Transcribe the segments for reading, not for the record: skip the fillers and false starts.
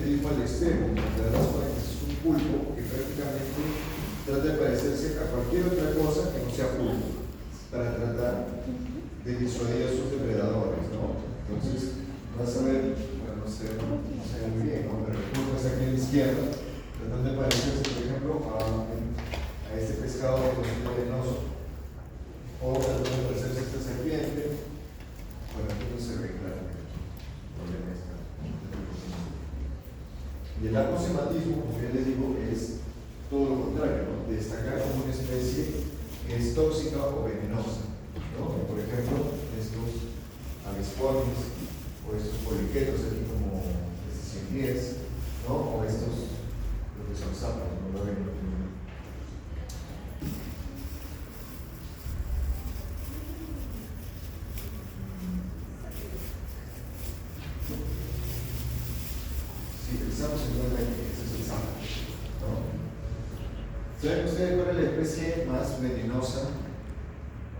mimetismo al extremo, donde te das cuenta que es un pulpo que prácticamente trata de parecerse a cualquier otra cosa que no sea pulpo, para tratar de disuadir a sus depredadores, ¿no? Entonces, vas a ver, bueno, no sé muy bien, ¿no? Pero el pulpo está aquí a la izquierda, tratando de parecerse, por ejemplo, a este pescado venenoso, o tratando de parecerse a esta serpiente. Bueno, aquí no se ve claramente. Y el aposematismo, como ya les digo, es todo lo contrario, ¿no? Destacar como una especie que es tóxica o venenosa, ¿no? Por ejemplo, estos avispones o estos poliquetos aquí como estos 110, ¿no? O estos, lo que son sapos, ¿no? Lo ven. Sí, el sapo se encuentra aquí, ese es el sapo, ¿no? ¿Saben ustedes cuál es la especie más venenosa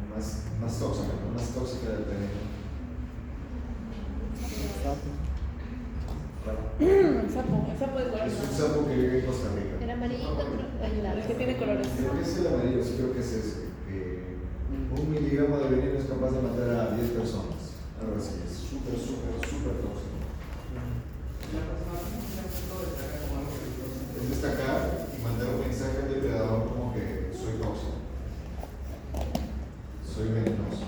o más tóxica, ¿no? Más tóxica del planeta? El sapo de color. Es un sapo que vive en Costa Rica. El amarillito, el que tiene colores. Creo que es el amarillo, sí creo que es ese. Que 1 miligramo de veneno es capaz de matar a 10 personas. Algo así, es súper tóxico. Es destacar y mandar un mensaje al depredador como que soy tóxico, soy venenoso.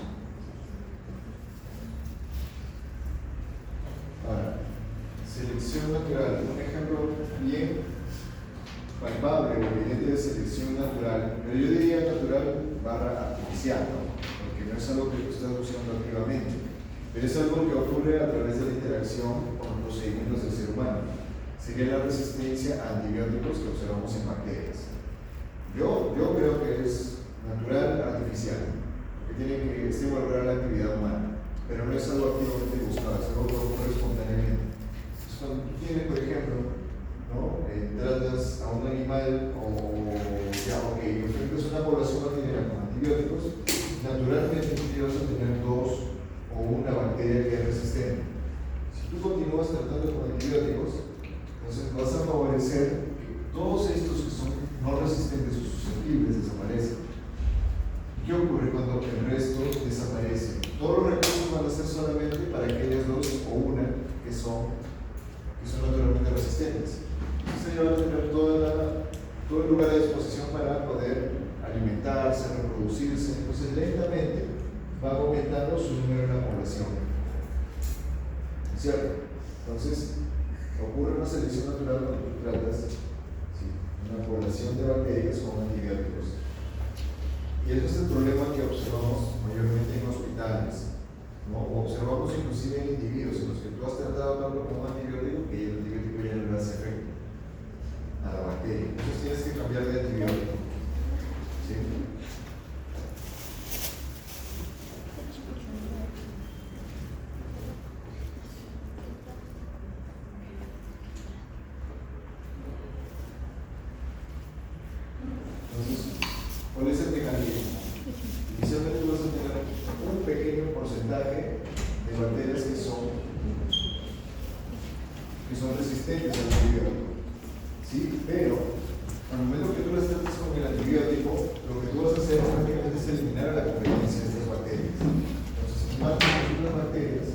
Ahora, selección natural, un ejemplo bien palpable o evidente de selección natural, pero yo diría natural barra artificial, ¿no? Porque no es algo que tú estás buscando activamente, pero es algo que ocurre a través de la interacción con los procedimientos del ser humano. Sería la resistencia a antibióticos que observamos en bacterias. Yo creo que es natural artificial, porque tiene que estimular la actividad humana, pero no es algo activamente buscado, es algo que ocurre espontáneamente. Entonces, cuando tú tienes, por ejemplo, ¿no? Tratas a un animal o ya, ok, enfrentas una población bacteriana con antibióticos, naturalmente tú vas a tener 2 o una bacteria que es resistente. Si tú continúas tratando con antibióticos, entonces vas a favorecer que todos estos que son no resistentes o susceptibles desaparecen. ¿Qué ocurre cuando el resto desaparece? Todos los recursos van a ser solamente para aquellas 2 o una que son naturalmente resistentes. Entonces ella va a tener todo el lugar de disposición para poder alimentarse, reproducirse. Entonces lentamente va aumentando su número en la población. ¿Cierto? Entonces ocurre una selección natural cuando tú tratas una población de bacterias con antibióticos. Y ese es el problema que observamos mayormente en hospitales, ¿no? O observamos inclusive en individuos en los que tú has tratado tanto con un antibiótico que el antibiótico ya no le hace efecto a la bacteria. Entonces tienes que cambiar de antibiótico. ¿Sí? Entonces, ¿cuál es el mecanismo? Inicialmente tú vas a tener un pequeño porcentaje de bacterias que son resistentes al antibiótico, ¿sí? Pero al momento que tú las tratas con el antibiótico, lo que tú vas a hacer prácticamente es eliminar a la competencia de estas bacterias. Entonces, matas las bacterias,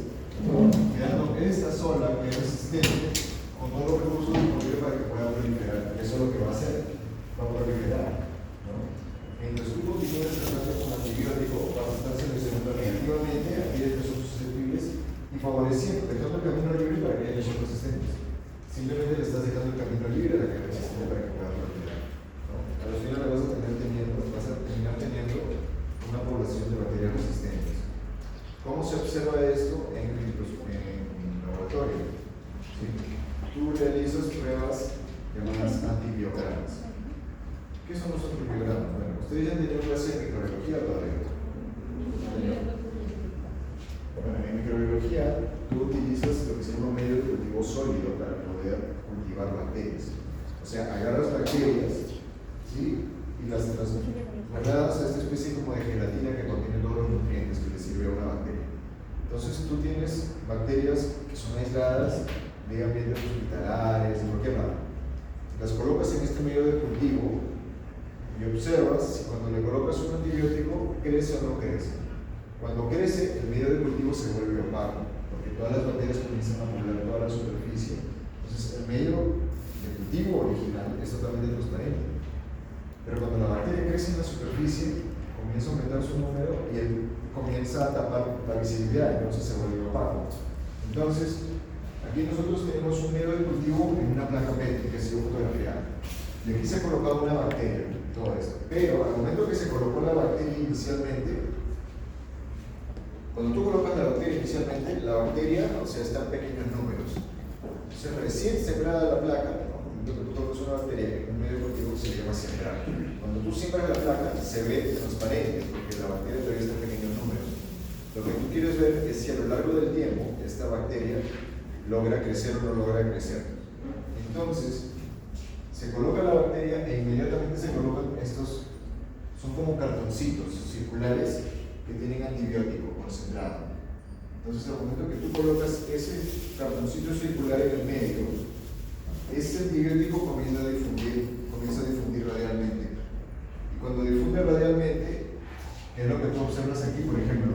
quedando esta sola que es resistente con todos los recursos disponibles para que pueda proliferar. Eso es lo que va a hacer, va a proliferar, ¿no? Mientras tú continúes tratando con antibiótico, vas a estar seleccionando negativamente a aquellas que son susceptibles y favoreciendo, dejando el camino libre para que haya son resistentes. Simplemente le estás dejando el camino libre a la que es resistente para que pueda proliferar, ¿no? A los finales vas a terminar teniendo una población de bacterias resistentes. ¿Cómo se observa esto en laboratorio? ¿Sí? Tú realizas pruebas llamadas antibiogramas. ¿Qué son los antibiogramas? Bueno, ustedes ya han tenido clase de microbiología todavía. Bueno, en microbiología tú utilizas lo que se llama un medio de cultivo sólido para poder cultivar bacterias. O sea, agarras bacterias, ¿sí? Y las guardadas a esta especie como de gelatina que contiene todos los nutrientes que le sirve a una bacteria. Entonces tú tienes bacterias que son aisladas de ambientes hospitalares, observas si cuando le colocas un antibiótico crece o no crece. Cuando crece, el medio de cultivo se vuelve opaco, porque todas las bacterias comienzan a poblar toda la superficie. Entonces, el medio de cultivo original es totalmente transparente. Pero cuando la bacteria crece en la superficie, comienza a aumentar su número y él comienza a tapar la visibilidad, entonces se vuelve opaco. Entonces, aquí nosotros tenemos un medio de cultivo en una placa PET que ha sido fotografiada. Y aquí se ha colocado una bacteria, todo esto. Pero al momento que se colocó la bacteria inicialmente, cuando tú colocas la bacteria inicialmente, la bacteria, o sea, está en pequeños números. Entonces, recién sembrada la placa, cuando tú colocas una bacteria en un medio de cultivo se llama sembrar. Cuando tú siembras la placa, se ve transparente, porque la bacteria todavía está en pequeños números. Lo que tú quieres ver es si a lo largo del tiempo esta bacteria logra crecer o no logra crecer. Entonces, se coloca la bacteria e inmediatamente se colocan estos, son como cartoncitos circulares que tienen antibiótico concentrado. Entonces, al momento que tú colocas ese cartoncito circular en el medio, ese antibiótico comienza a difundir radialmente. Y cuando difunde radialmente, que es lo que tú observas aquí, por ejemplo,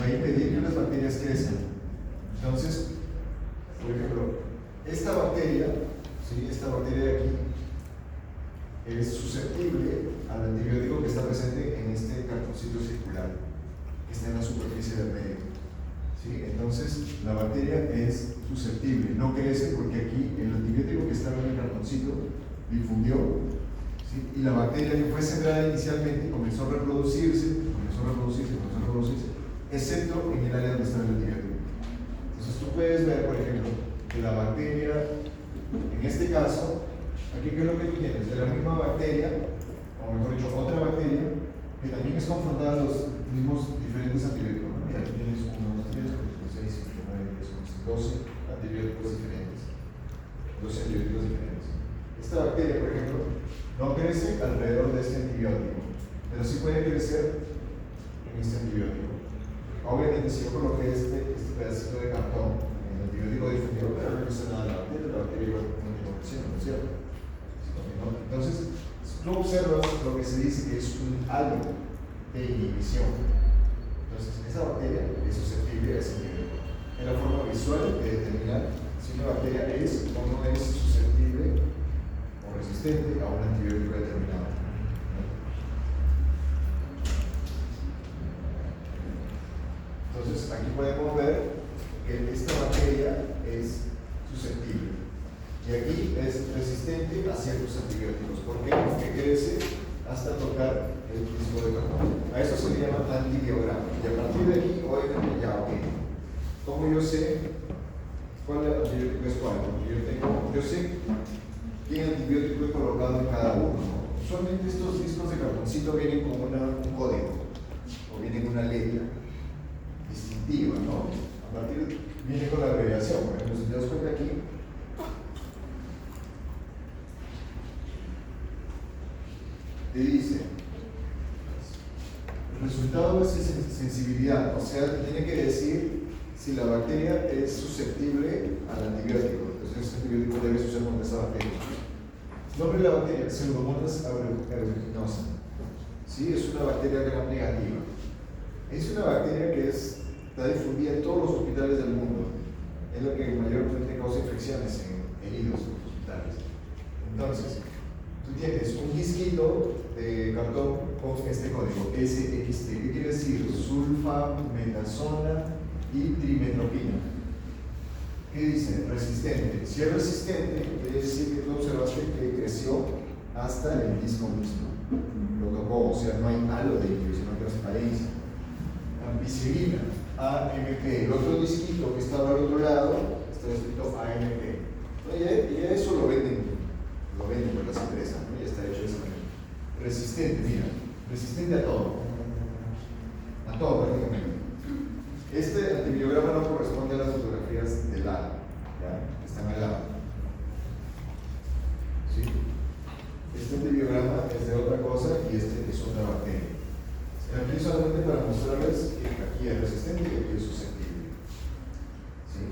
va a impedir que las bacterias crezcan. Entonces, por ejemplo, esta bacteria, ¿sí? Esta bacteria de aquí, es susceptible al antibiótico que está presente en este cartoncito circular, que está en la superficie del medio. ¿Sí? Entonces, la bacteria es susceptible, no crece porque aquí el antibiótico que estaba en el cartoncito difundió, ¿sí? Y la bacteria que fue sembrada inicialmente comenzó a reproducirse, excepto en el área donde está el antibiótico. Entonces, tú puedes ver, por ejemplo, que la bacteria, en este caso, aquí qué es lo que tú tienes, de la misma bacteria, o mejor dicho, otra bacteria, que también es confrontada a los mismos diferentes antibióticos. Mira, aquí tienes 1, 2, 3, 4, 5, 6, 7, 9, 10, 11, 12 antibióticos diferentes. 12 antibióticos diferentes. Esta bacteria, por ejemplo, no crece alrededor de este antibiótico, pero sí puede crecer en este antibiótico. Obviamente, si yo coloqué este pedacito de cartón en el antibiótico difundido, pero no pasa nada la bacteria igual continúa creciendo, ¿no es cierto? Entonces, tú observas lo que se dice que es un halo de inhibición. Entonces, esa bacteria es susceptible a ese antibiótico. Es la forma visual de determinar si una bacteria es o no es susceptible o resistente a un antibiótico determinado. Entonces, aquí podemos ver que esta bacteria es susceptible. Y aquí es resistente a ciertos antibióticos. ¿Por qué? Porque crece hasta tocar el disco de cartón. A eso se le llama antibiograma. Y a partir de aquí, obviamente, ya, ok. ¿Cómo yo sé cuál antibiótico es cuál? Porque yo sé qué antibiótico he colocado en cada uno. Usualmente estos discos de cartoncito vienen con un código o vienen con una letra distintiva, ¿no? A partir viene con la abreviación. Por ejemplo, si te das cuenta aquí, te dice el resultado es sensibilidad, o sea, te tiene que decir si la bacteria es susceptible al antibiótico. Entonces, ese antibiótico debe usar contra esa bacteria. Nombre de la bacteria, Pseudomonas aeruginosa. ¿Sí? Es una bacteria gram negativa. Es una bacteria que está difundida en todos los hospitales del mundo. Es la que mayormente causa infecciones en heridos en los hospitales. Entonces, tú tienes un disquito de cartón con este código SXT. ¿Qué quiere decir? Sulfametazona y trimetropina. ¿Qué dice? Resistente. Si es resistente, quiere decir que tú observaste que creció hasta el disco mismo. Lo tocó, o sea, no hay halo de inhibición, no hay transparencia. Ampicilina, AMP. El otro disquito que estaba al otro lado está escrito AMP. Y eso lo venden por las empresas, ¿no? Ya está hecho de esa manera. Resistente, mira, resistente a todo prácticamente. Este antibiograma no corresponde a las fotografías del lado, ¿ya? Están al lado. ¿Sí? Este antibiograma es de otra cosa y este es otra bacteria. Aquí solamente para mostrarles que aquí es resistente y aquí es susceptible. ¿Sí?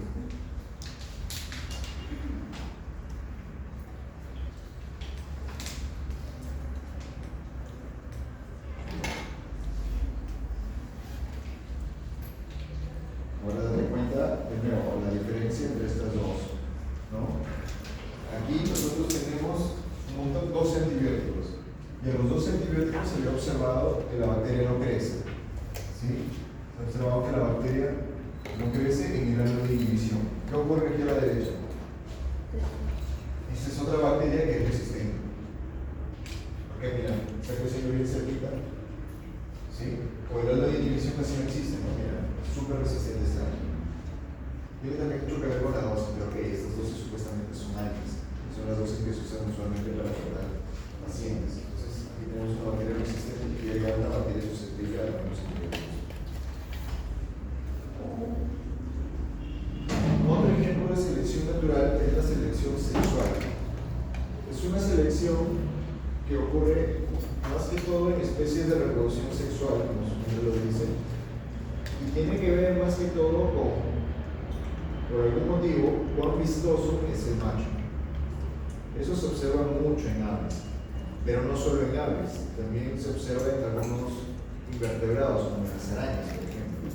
12 antibióticos. Y a los 12 antibióticos se había observado que la bacteria no crece. ¿Sí? Se ha observado que la bacteria no crece en el grado de inhibición. ¿Qué ocurre aquí a la derecha? Esta es otra bacteria que es resistente. Porque mira, está creciendo bien cerquita. ¿Sí? O el grado de inhibición casi no existe, ¿no? Mira, súper resistente está. Tiene también mucho que ver con la dosis, pero que estas dosis supuestamente son altas. Son las dosis que se usan usualmente para tratar pacientes. Entonces, aquí tenemos una bacteria resistente y hay una bacteria susceptible a algunos antibióticos. Otro ejemplo de selección natural es la selección sexual. Es una selección que ocurre más que todo en especies de reproducción sexual, como su nombre lo dice, y tiene que ver más que todo con, por algún motivo, cuán vistoso es el macho. Eso se observa mucho en aves, pero no solo en aves, también se observa en algunos invertebrados, como en las arañas, por ejemplo.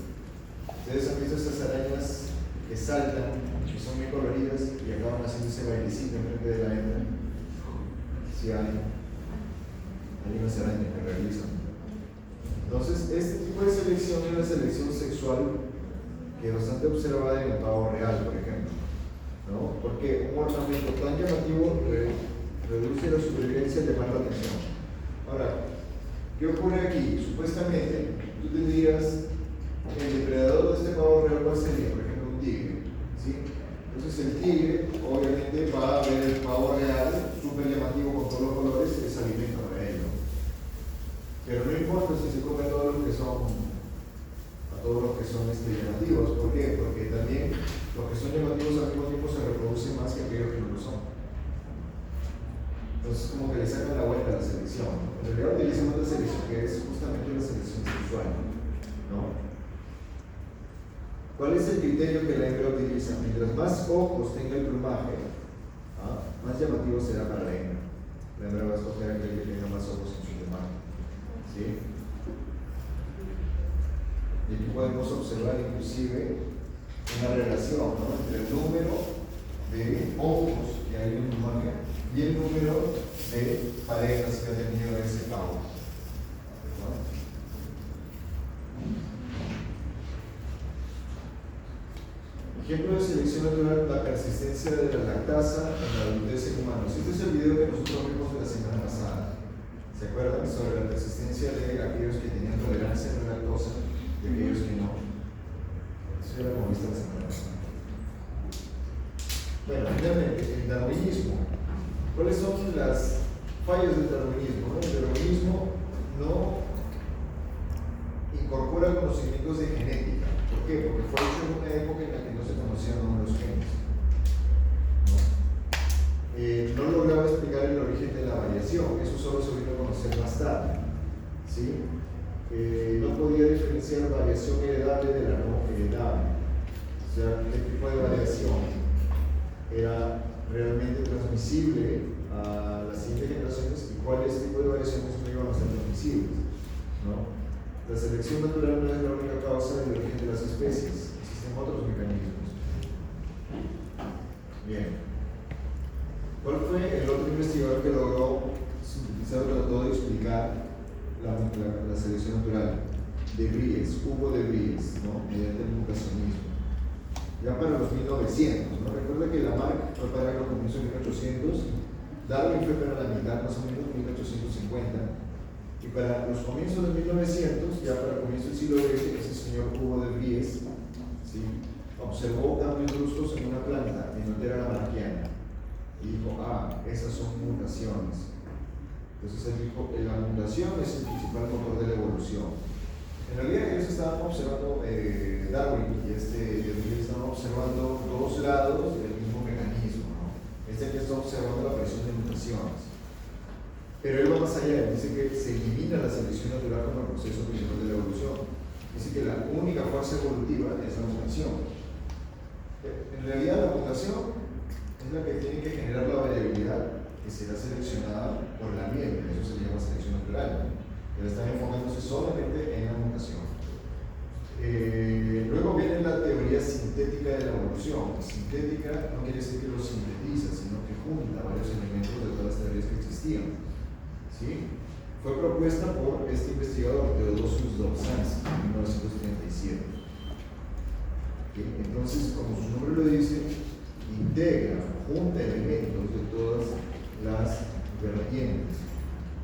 Ustedes han visto esas arañas que saltan, que son muy coloridas y acaban haciendo ese bailecito enfrente de la hembra. Sí hay unas arañas que realizan. Entonces, este tipo de selección es la selección sexual que es bastante observada en el pavo real, por ejemplo, ¿no? Porque un ornamento tan llamativo reduce la supervivencia y llama la atención. Ahora, ¿qué ocurre aquí? Supuestamente, tú tendrías el depredador de este pavo real, ¿cuál sería? Por ejemplo, un tigre, ¿sí? Entonces el tigre, obviamente, va a ver el pavo real, súper llamativo con todos los colores, es alimento para él, ¿no? Pero no importa si se come a todos los que son llamativos. ¿Por qué? Porque también los que son llamativos al mismo tiempo se reproducen más que aquellos que no lo son. Entonces como que le sacan la vuelta a la selección. En realidad utilizamos la selección que es justamente la selección sexual, ¿no? ¿Cuál es el criterio que la hembra utiliza? Mientras más ojos tenga el plumaje, más llamativo será para la hembra. La hembra va a escoger aquel que tenga más ojos en su plumaje. ¿Sí? Y aquí podemos observar inclusive una relación, ¿no?, entre el número de ojos que hay en el plumaje y el número de parejas que ha tenido ese pavo. Ejemplo de selección natural, la persistencia de la lactasa en la adultez en humanos. Este es el video que nosotros vimos de la semana pasada. ¿Se acuerdan? Sobre la persistencia de aquellos que tenían tolerancia a la lactosa y aquellos que no. Eso ya lo hemos visto la semana pasada. Bueno, finalmente, el darwinismo. ¿Cuáles son las fallas del darwinismo? El darwinismo no incorpora conocimientos de genética. ¿Por qué? Porque fue hecho en una época en la que no se conocían aún los genes. No lograba explicar el origen de la variación, eso solo se vino a conocer más tarde. ¿Sí? No podía diferenciar variación heredable de la no heredable. O sea, qué tipo de variación era realmente transmisible a las siguientes generaciones y cuáles tipos de variaciones no iban a ser transmisibles, ¿no? La selección natural no es la única causa del origen de las especies, existen otros mecanismos. Bien. ¿Cuál fue el otro investigador que logró sintetizar o trató de explicar la selección natural? De Vries, Hugo de Vries, ¿no?, mediante el mutacionismo. Ya para los 1900, ¿no? Recuerda que Lamarck fue para los comienzos de 1800, Darwin fue para la mitad, más o menos 1850. Y para los comienzos de 1900, ya para el comienzo del siglo XX, ese señor Hugo de Vries, ¿sí?, observó cambios bruscos en una planta, Minotera lamarckiana, y dijo, esas son mutaciones. Entonces él dijo, la mutación es el principal motor de la evolución. En realidad ellos estaban observando, Darwin y de Vries estaban observando dos lados del mismo mecanismo, ¿no? Que está observando la presión de mutaciones. Pero él va más allá, dice que se elimina la selección natural como el proceso principal de la evolución. Dice que la única fuerza evolutiva es la mutación. En realidad la mutación es la que tiene que generar la variabilidad que será seleccionada por el ambiente, eso se llama selección natural. Pero están enfocándose solamente en la mutación. Luego viene la teoría sintética de la evolución. Sintética no quiere decir que lo sintetiza, sino que junta varios elementos de todas las teorías que existen existían. ¿Sí? Fue propuesta por este investigador Theodosius Dobzhansky en 1937. ¿Sí? Entonces, como su nombre lo dice, integra, junta elementos de todas las vertientes,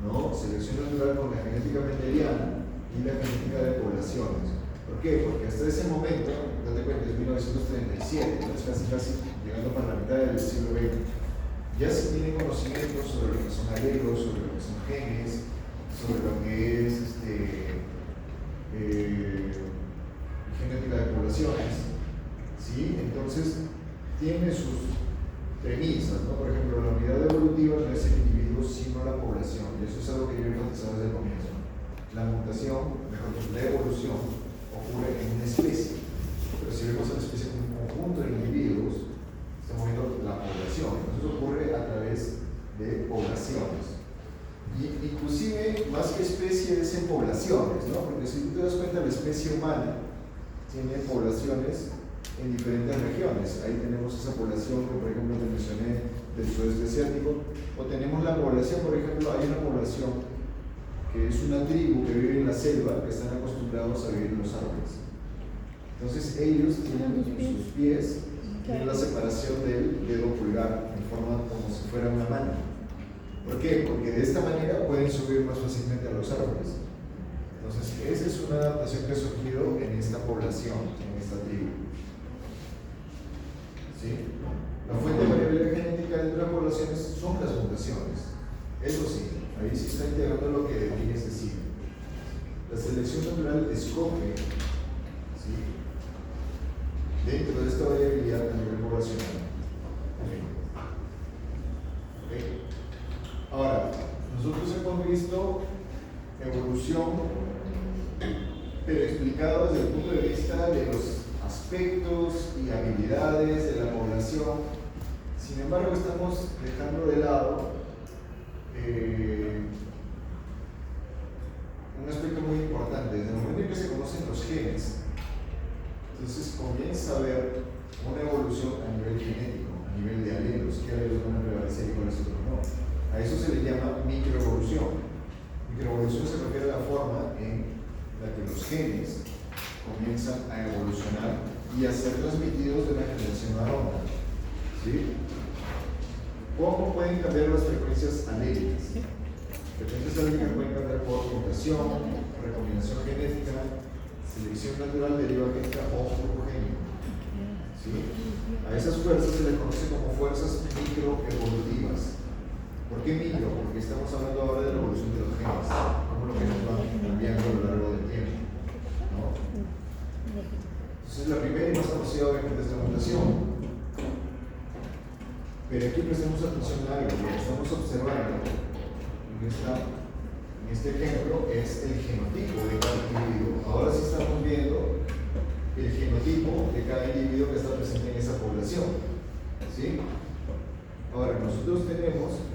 ¿no? Selección natural con la genética mendeliana y la genética de poblaciones. ¿Por qué? Porque hasta ese momento, date cuenta, es 1937, ¿no? Es casi llegando para la mitad del siglo XX, ya se tiene conocimientos sobre lo que son alelos, sobre lo que son genes, sobre lo que es genética de poblaciones, ¿sí? Entonces, tiene sus premisas, ¿no? Por ejemplo, la unidad evolutiva no es el individuo, sino la población, y eso es algo que yo he enfatizado desde el comienzo. La mutación, mejor dicho, la evolución, ocurre en una especie, pero si vemos a la especie como un conjunto de individuos, estamos viendo la población, entonces ocurre a través de poblaciones. Y inclusive, más que especies, en poblaciones, ¿no? Porque si tú te das cuenta, la especie humana tiene poblaciones en diferentes regiones. Ahí tenemos esa población que, por ejemplo, te mencioné del sudeste asiático, o tenemos la población, por ejemplo, hay una población que es una tribu que vive en la selva, que están acostumbrados a vivir en los árboles. Entonces ellos tienen en sus pies tienen la separación del dedo pulgar en forma como si fuera una mano. ¿Por qué? Porque de esta manera pueden subir más fácilmente a los árboles. Entonces esa es una adaptación que ha surgido en esta población, en esta tribu. ¿Sí? La fuente de variabilidad genética de las poblaciones son las mutaciones. Eso sí, ahí sí está integrando lo que define este signo. La selección natural escoge, ¿sí?, dentro de esta variabilidad a nivel poblacional. ¿Okay? Ahora, nosotros hemos visto evolución, pero explicado desde el punto de vista de los aspectos y habilidades de la población. Sin embargo, estamos dejando de lado un aspecto muy importante. Desde el momento en que se conocen los genes, entonces comienza a haber una evolución a nivel genético, a nivel de alelos, qué alelos van a prevalecer y cuáles otros no. A eso se le llama microevolución. Microevolución se refiere a la forma en la que los genes comienzan a evolucionar y a ser transmitidos de una generación a otra. ¿Sí? ¿Cómo pueden cambiar las frecuencias alélicas? Frecuencias alélicas pueden cambiar por mutación, recombinación genética, selección natural, deriva genética o progenia. ¿Sí? A esas fuerzas se les conoce como fuerzas microevolutivas. ¿Por qué micro? Porque estamos hablando ahora de la evolución de los genes, cómo los genes van cambiando a lo largo del tiempo, ¿no? Entonces, la primera y más conocida obviamente es la mutación. Pero aquí prestemos atención a algo. Lo que estamos observando en este ejemplo es el genotipo de cada individuo. Ahora sí estamos viendo el genotipo de cada individuo que está presente en esa población. ¿Sí? Ahora, nosotros tenemos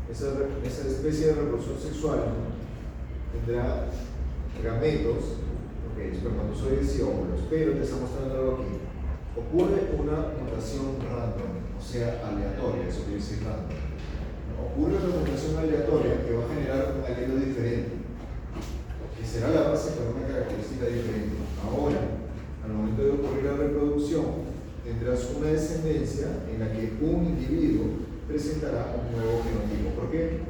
esa especie de reproducción sexual, tendrá gametos, espermatozoides y óvulos, pero te está mostrando algo aquí. Ocurre una mutación random, o sea, aleatoria, eso quiere decir random. Ocurre una mutación aleatoria que va a generar un alelo diferente, que será la base para una característica diferente. Ahora, al momento de ocurrir la reproducción, tendrás una descendencia en la que un individuo presentará un nuevo genotipo. ¿Por qué?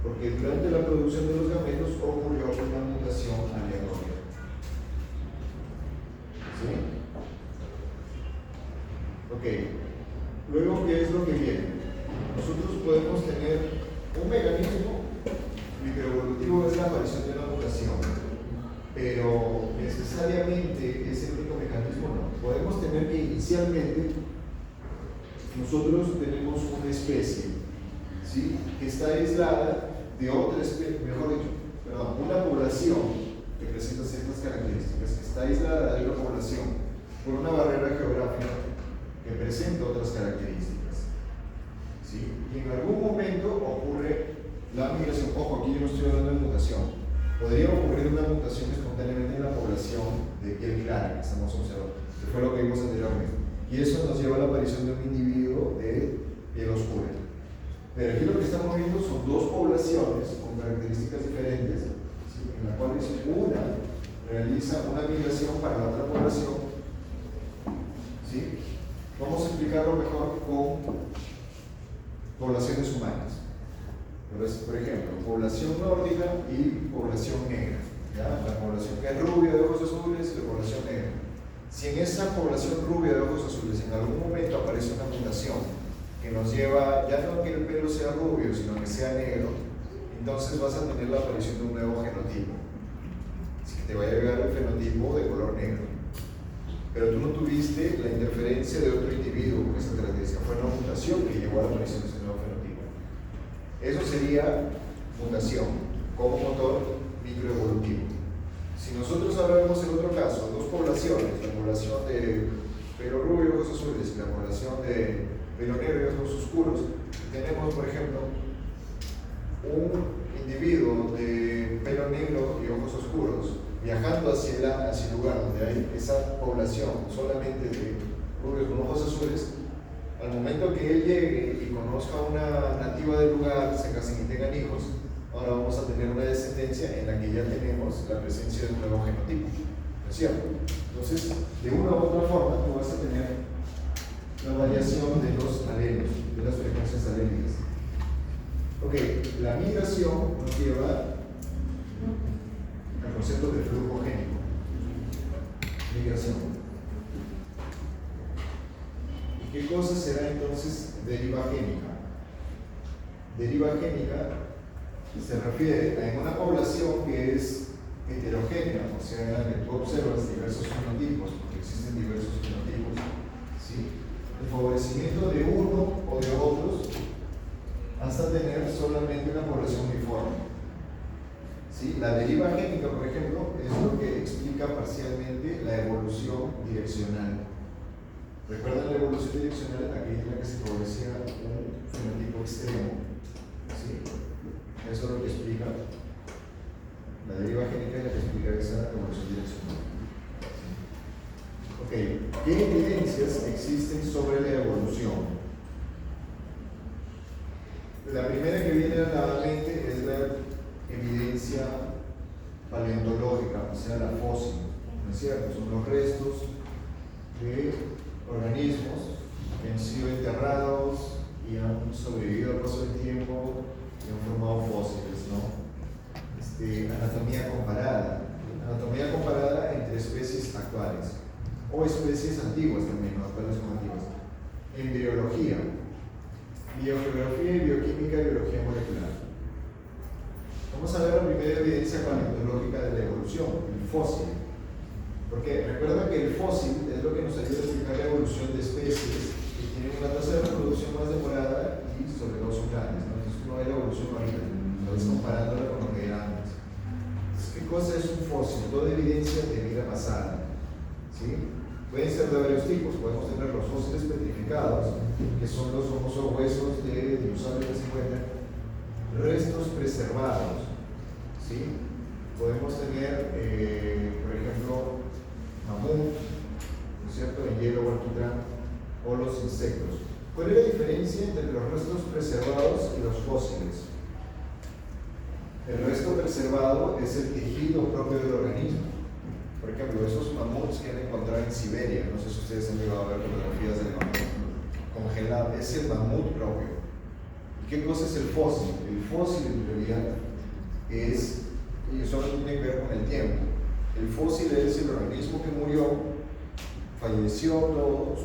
Porque durante la producción de los gametos ocurrió una mutación aleatoria. ¿Sí? Ok. Luego, ¿qué es lo que viene? Nosotros podemos tener un mecanismo microevolutivo, es la aparición de una mutación, pero necesariamente es el único mecanismo, no. Podemos tener que inicialmente nosotros tenemos una especie, ¿sí?, que está aislada de otra especie, una población que presenta ciertas características, que está aislada de otra población por una barrera geográfica que presenta otras características. ¿Sí? Y en algún momento ocurre la migración. Ojo, aquí yo no estoy hablando de mutación. Podría ocurrir una mutación espontáneamente en la población de piel clara que estamos observando, que fue lo que vimos anteriormente. Y eso nos lleva a la aparición de un individuo de piel oscura. Pero aquí lo que estamos viendo son tenemos dos poblaciones con características diferentes, ¿sí? En las cuales una realiza una migración para la otra población, ¿sí? Vamos a explicarlo mejor con poblaciones humanas. Por ejemplo, población nórdica y población negra, ¿ya? La población que es rubia de ojos azules y la población negra. Si en esa población rubia de ojos azules en algún momento aparece una mutación que nos lleva, ya no que el pelo sea rubio, sino que sea negro, entonces vas a tener la aparición de un nuevo genotipo. Así que te va a llegar el fenotipo de color negro. Pero tú no tuviste la interferencia de otro individuo con esa característica, fue una mutación que llevó a la aparición de ese nuevo fenotipo. Eso sería mutación como motor microevolutivo. Si nosotros ahora vemos el otro caso, dos poblaciones, la población de pelo rubio y ojos azules y la población de pelo negro y ojos oscuros, tenemos, por ejemplo, un individuo de pelo negro y ojos oscuros viajando hacia el lugar donde hay esa población solamente de rubios con ojos azules. Al momento que él llegue y conozca a una nativa del lugar, se casen y tengan hijos, ahora vamos a tener una descendencia en la que ya tenemos la presencia de un nuevo genotipo, ¿no es cierto? Entonces, de una u otra forma, tú vas a tener la variación de los alelos, de las frecuencias alélicas. Ok, la migración nos lleva al concepto de flujo génico. Migración. ¿Y qué cosa será entonces deriva génica? Deriva génica se refiere a una población que es heterogénea, o sea, en la que tú observas diversos fenotipos, porque existen diversos fenotipos, ¿sí? El favorecimiento de uno o de otros hasta tener solamente una población uniforme. ¿Sí? La deriva génica, por ejemplo, es lo que explica parcialmente la evolución direccional. ¿Recuerdan la evolución direccional? Aquella en la que se favorecía un fenotipo extremo. ¿Sí? Eso es lo que explica. La deriva génica es la que explica esa evolución direccional. Ok, ¿qué evidencias existen sobre la evolución? La primera que viene a la mente es la evidencia paleontológica, o sea, la fósil, ¿no es cierto? Son los restos de organismos que han sido enterrados y han sobrevivido al paso del tiempo y han formado fósiles, ¿no? Anatomía comparada entre especies actuales o especies antiguas también, ¿no? Actuales como antiguas. Embriología, biogeografía y bioquímica y biología molecular. Vamos a ver la primera evidencia paleontológica de la evolución, el fósil. Porque recuerda que el fósil es lo que nos ayuda a explicar la evolución de especies que tienen una tasa de reproducción más demorada y sobre todo son grandes, ¿no? Entonces uno ve la evolución ahorita, lo ves comparándola con lo que era antes. Entonces, ¿qué cosa es un fósil? Toda evidencia de vida pasada, ¿sí? Pueden ser de varios tipos. Podemos tener los fósiles petrificados, que son los famosos huesos de dinosaurios que se encuentran, restos preservados, ¿sí? Podemos tener, por ejemplo, mamut, ¿no es cierto?, en hielo o alquitrán, o los insectos. ¿Cuál es la diferencia entre los restos preservados y los fósiles? El resto preservado es el tejido propio del organismo. Por ejemplo, esos mamuts que han encontrado en Siberia, no sé si ustedes han llegado a ver fotografías del mamut congelado, es el mamut propio. ¿Y qué cosa es el fósil? El fósil en realidad es, y eso no tiene que ver con el tiempo, el fósil es el organismo que murió, falleció,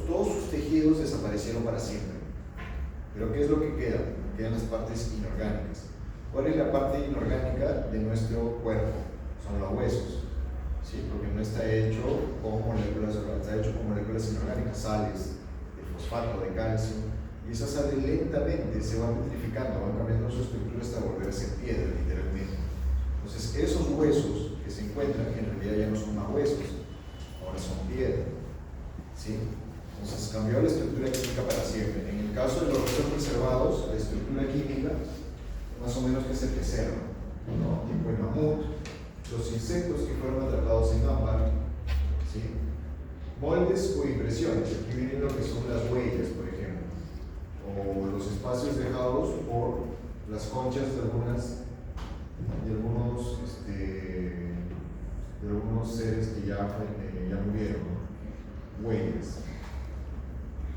todos sus tejidos desaparecieron para siempre. Pero ¿qué es lo que queda? Quedan las partes inorgánicas. ¿Cuál es la parte inorgánica de nuestro cuerpo? Son los huesos. ¿Sí? Porque no está hecho con moléculas orgánicas, está hecho con moléculas inorgánicas, sales, de fosfato, de calcio, y esas sales lentamente se van petrificando, van cambiando su estructura hasta volverse piedra, literalmente. Entonces, esos huesos que se encuentran, en realidad ya no son más huesos, ahora son piedra. ¿Sí? Entonces, cambió la estructura química para siempre. En el caso de los restos preservados, la estructura química, más o menos que es el becerro, ¿no? Tipo el mamut. Los insectos que fueron atrapados en ámbar, ¿sí? Moldes o impresiones, aquí vienen lo que son las huellas, por ejemplo, o los espacios dejados por las conchas de algunos seres que ya murieron, ¿no? Huellas.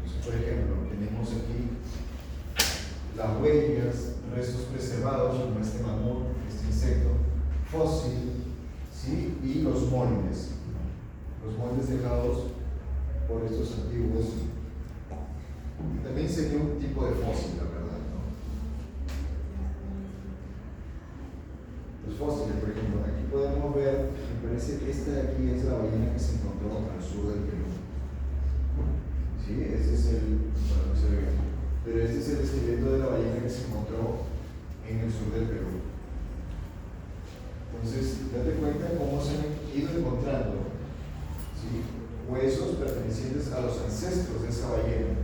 Entonces, por ejemplo, tenemos aquí las huellas, restos preservados, como este mamut, este insecto, fósil, ¿sí? Y los moldes dejados por estos antiguos, que también sería un tipo de fósil, la verdad, ¿no? Los fósiles, por ejemplo, aquí podemos ver, me parece que esta de aquí es la ballena que se encontró al sur del Perú. ¿Sí? Este es bueno, no se ve bien, pero este es el esqueleto de la ballena que se encontró en el sur del Perú. Entonces, date cuenta cómo se han ido encontrando, ¿sí? Huesos pertenecientes a los ancestros de esa ballena.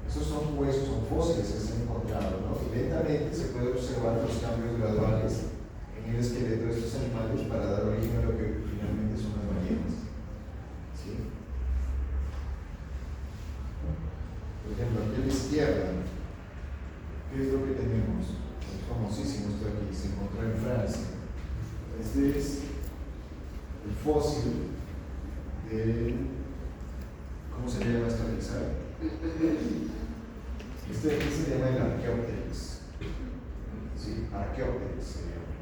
Esos son huesos, son fósiles que se han encontrado, ¿no? Y lentamente se puede observar los cambios graduales en el esqueleto de estos animales para dar origen a lo que finalmente son las ballenas. ¿Sí? Por ejemplo, aquí a la izquierda, ¿qué es lo que tenemos? Es famosísimo esto aquí, se encontró en Francia. Este es el fósil del, ¿cómo se llama esto? Este de aquí se llama el Archaeopteryx. Sí, Archaeopteryx se llama.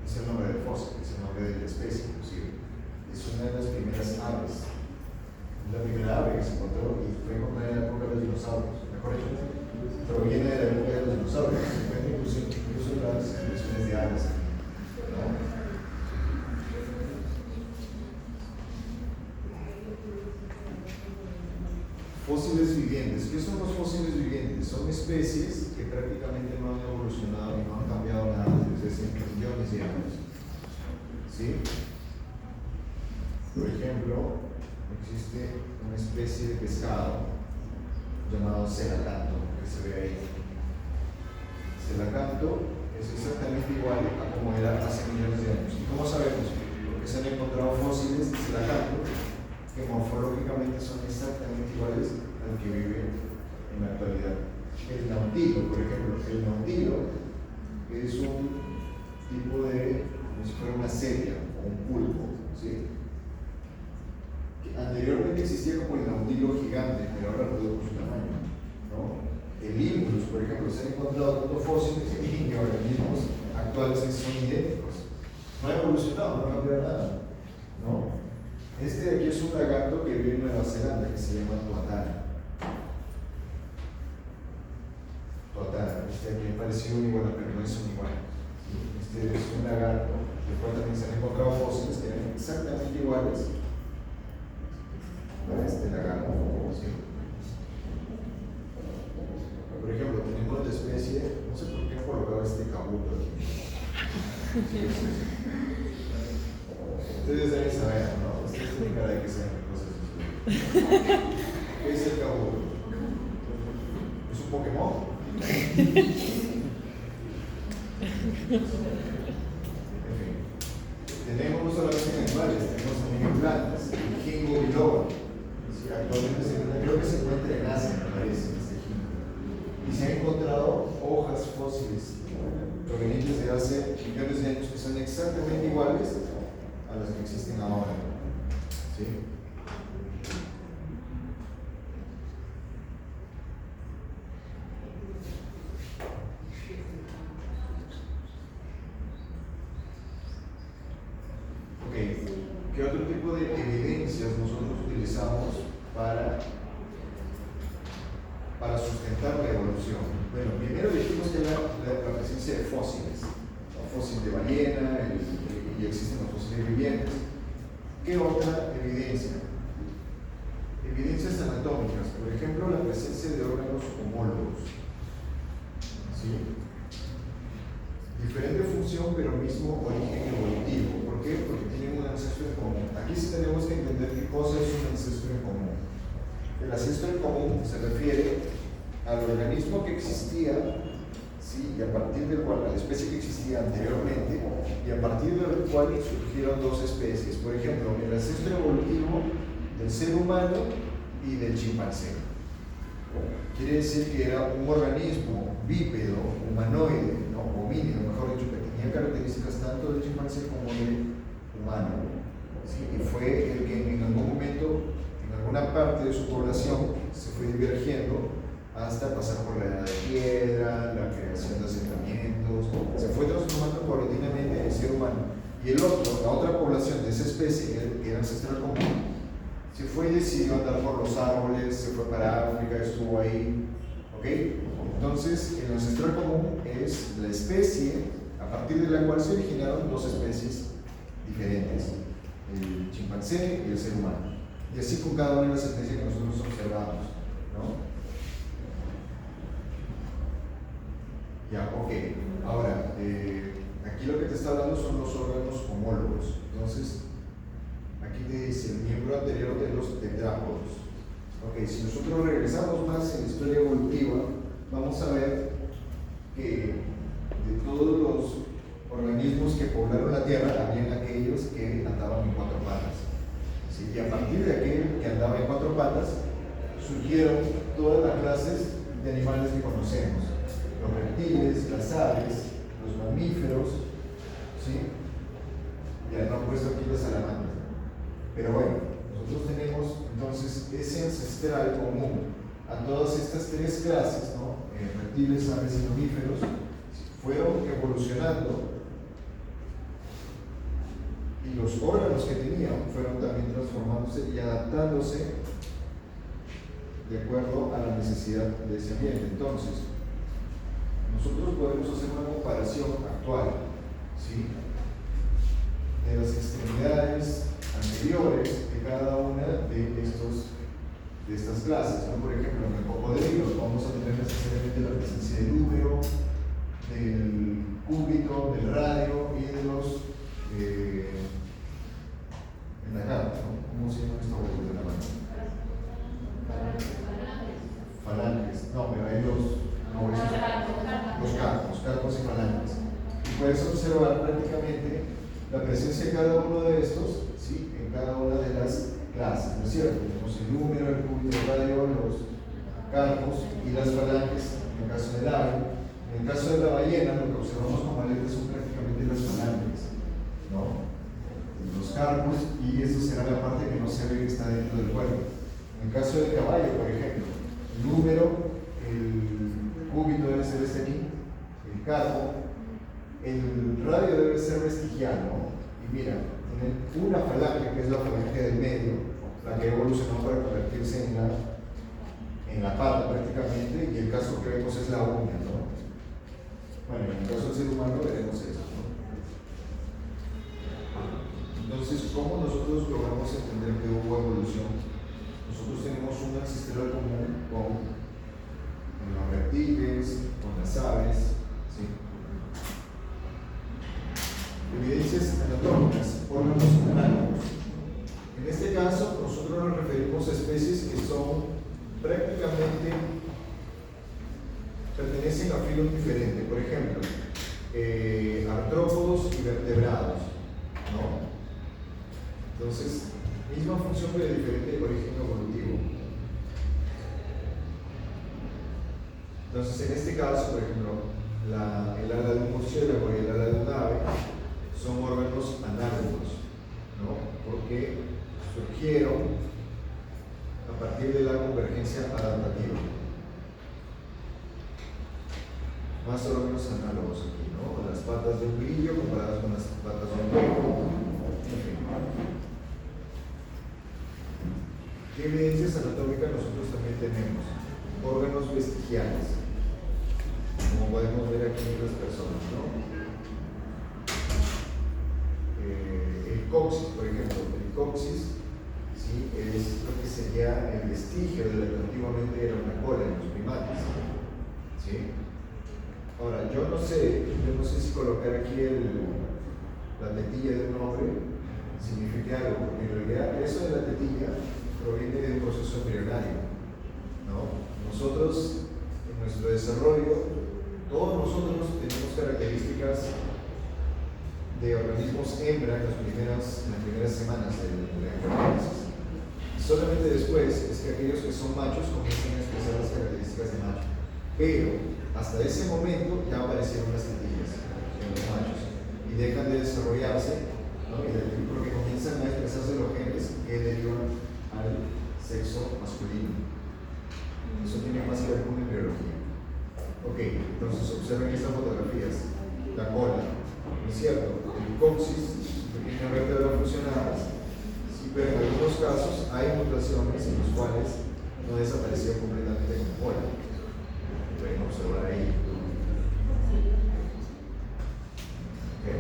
Es el nombre del fósil, es el nombre de la especie, inclusive. Es una de las primeras aves. Es la primera ave que se encontró y fue encontrada en la época de los dinosaurios. Mejor dicho, proviene de la época de los dinosaurios. Se encuentra incluso las expresiones de aves. ¿No? Fósiles vivientes. ¿Qué son los fósiles vivientes? Son especies que prácticamente no han evolucionado y no han cambiado nada desde hace millones de años. ¿Sí? Por ejemplo, existe una especie de pescado llamado celacanto, que se ve ahí. Celacanto es exactamente igual a como era hace millones de años. ¿Y cómo sabemos? Porque se han encontrado fósiles de celacanto que morfológicamente son exactamente iguales al que vive en la actualidad. El nautilo, por ejemplo, el nautilo es un tipo de, como si fuera una sepia o un pulpo, ¿sí? Que anteriormente existía como el nautilo gigante, pero ahora redujo su tamaño, ¿no? El Limulus, por ejemplo, se han encontrado tantos fósiles y organismos actuales que son idénticos. No ha evolucionado, no ha cambiado nada, ¿no? Este de aquí es un lagarto que vive en Nueva Zelanda, que se llama tuatara. Tuatara, este de aquí es parecido a un iguana, pero no es un iguana. Este es un lagarto, del cual también se han encontrado fósiles que eran exactamente iguales a este lagarto. ¿Sí? Por ejemplo, tenemos la especie, no sé por qué he colocado este cabuto aquí. Ustedes deben saber, ¿no? Ustedes tienen cara de que sean cosas así. ¿Qué es el cabuto? ¿Es un Pokémon? En fin. Tenemos no solamente animales, tenemos también plantas. El jingo biloba. Sí, actualmente creo que se encuentra en Asia, me parece, este jingo. Y se han encontrado hojas fósiles provenientes de hace millones de años que son exactamente iguales a las que existen ahora. ¿Sí? Ok, ¿qué otro tipo de evidencias nosotros utilizamos para sustentar la evolución? Bueno, primero dijimos que la presencia de fósiles, el fósil de ballena, y existen los fósiles vivientes. ¿Qué otra evidencia? Evidencias anatómicas, por ejemplo, la presencia de órganos homólogos. ¿Sí? Diferente función, pero mismo origen evolutivo. ¿Por qué? Porque tienen un ancestro en común. Aquí sí tenemos que entender qué cosa es un ancestro en común. El ancestro en común se refiere al organismo que existía, ¿sí? Y a partir del cual, a la especie que existía anteriormente, y a partir del cual surgieron dos especies. Por ejemplo, el ancestro evolutivo del ser humano y del chimpancé. Quiere decir que era un organismo bípedo, humanoide, ¿no? Homínido, mejor dicho, que tenía características tanto del chimpancé como del humano, ¿sí? Y fue el que en algún momento, en alguna parte de su población, se fue divergiendo hasta pasar por la edad de piedra, la creación de asentamientos, se fue transformando paulatinamente en el ser humano. Y el otro, la otra población de esa especie, que era ancestral común, se fue y decidió andar por los árboles, se fue para África, estuvo ahí, ¿ok? Entonces, el ancestral común es la especie a partir de la cual se originaron dos especies diferentes, el chimpancé y el ser humano. Y así con cada una de las especies que nosotros observamos, ¿no? Ya, ok. Ahora, aquí lo que te está hablando son los órganos homólogos. Entonces, aquí te dice el miembro anterior de los tetrápodos. Ok, si nosotros regresamos más en la historia evolutiva, vamos a ver que de todos los organismos que poblaron la Tierra, habían aquellos que andaban en cuatro patas. ¿Sí? Y a partir de aquel que andaba en cuatro patas, surgieron todas las clases de animales que conocemos. Los reptiles, las aves, los mamíferos, ¿sí? Ya no he puesto aquí las salamandras. Pero bueno, nosotros tenemos entonces ese ancestral común a todas estas tres clases, ¿no? Reptiles, aves y mamíferos, fueron evolucionando y los órganos que tenían fueron también transformándose y adaptándose de acuerdo a la necesidad de ese ambiente. Entonces, nosotros podemos hacer una comparación actual, ¿sí? De las extremidades anteriores de cada una de estas clases, ¿no? Por ejemplo, en el cocodrilo vamos a tener necesariamente la presencia del útero, del cúbito, del radio y de los en la cara, ¿no? ¿Cómo se llama esta huevo de la mano? Falanges. No, pero hay los carpos y falanges. Y puedes observar prácticamente la presencia de cada uno de estos, ¿sí? En cada una de las clases, ¿no es cierto? Tenemos el número, el cúbito, el radio, los carpos y las falanges en el caso del ave. En el caso de la ballena, lo que observamos como aletas son prácticamente las falanges, ¿no? Los carpos, y eso será la parte que no se ve que está dentro del cuerpo. En el caso del caballo, por ejemplo, el número, el cúbito debe ser este aquí, el carpo, el radio debe ser vestigial, ¿no? Y mira, tienen una falange, que es la falange del medio, la que evolucionó para convertirse en la pata prácticamente, y el caso que vemos es la uña, ¿no? Bueno, en el caso del ser humano veremos eso, ¿no? Entonces, ¿cómo nosotros logramos entender que hubo evolución? Nosotros tenemos un ancestral común con los reptiles, con las aves, ¿sí? Evidencias anatómicas, órganos análogos. En este caso, nosotros nos referimos a especies que son prácticamente pertenecen a filos diferentes. Por ejemplo, artrópodos y vertebrados, ¿no? Entonces, misma función pero diferente origen evolutivo. Entonces, en este caso, por ejemplo, el ala de un murciélago y el ala de un ave son órganos análogos, ¿no? Porque surgieron a partir de la convergencia adaptativa. Más órganos análogos aquí, ¿no? Las patas de un grillo comparadas con las patas de un huevo. En fin. ¿Qué evidencias anatómicas nosotros también tenemos? Órganos vestigiales, como podemos ver aquí en las personas, ¿no? El coxis, por ejemplo, el coxis, ¿sí? Es lo que sería el vestigio de lo que antiguamente era una cola en los primates, ¿sí? Ahora, yo no sé si colocar aquí la tetilla de un hombre significa algo, porque en realidad eso de la tetilla proviene de un proceso embrionario, ¿no? Nosotros, en nuestro desarrollo, todos nosotros tenemos características de organismos hembra en las primeras semanas de la embriogénesis. Solamente después es que aquellos que son machos comienzan a expresar las características de macho. Pero Hasta ese momento ya aparecieron las tetillas en los machos y dejan de desarrollarse, ¿no? Porque comienzan a expresarse los genes que derivan al sexo masculino. Eso tiene más que ver con embriología. Ok, entonces observen estas fotografías. La cola, ¿no es cierto? El coxis, pequeñas vértebras fusionadas, sí, pero en algunos casos hay mutaciones en los cuales no desapareció completamente con cola. Pueden observar ahí. Okay.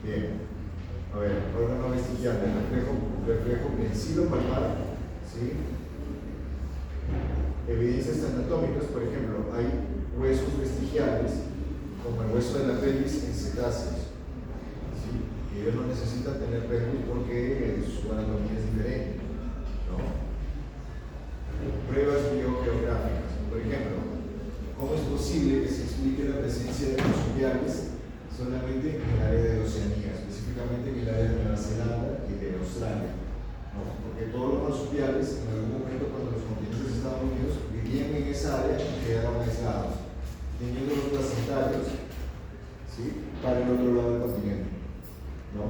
Bien. A ver, órgano vestigial, reflejo pensilo palmar, ¿sí? Evidencias anatómicas, por ejemplo, hay huesos vestigiales, como el hueso de la pelvis en cetáceos, ¿sí? Y ellos no necesitan tener pelvis porque su anatomía es diferente, ¿no? Pruebas biogeográficas, por ejemplo, ¿cómo es posible que se explique la presencia de marsupiales solamente en el área de Oceanía, específicamente en el área de Nueva Zelanda y de Australia? ¿No? Porque todos los marsupiales, en algún momento cuando los continentes estaban unidos, vivían en esa área y quedaron aislados, teniendo los placentarios, ¿sí?, para el otro lado del continente, ¿no?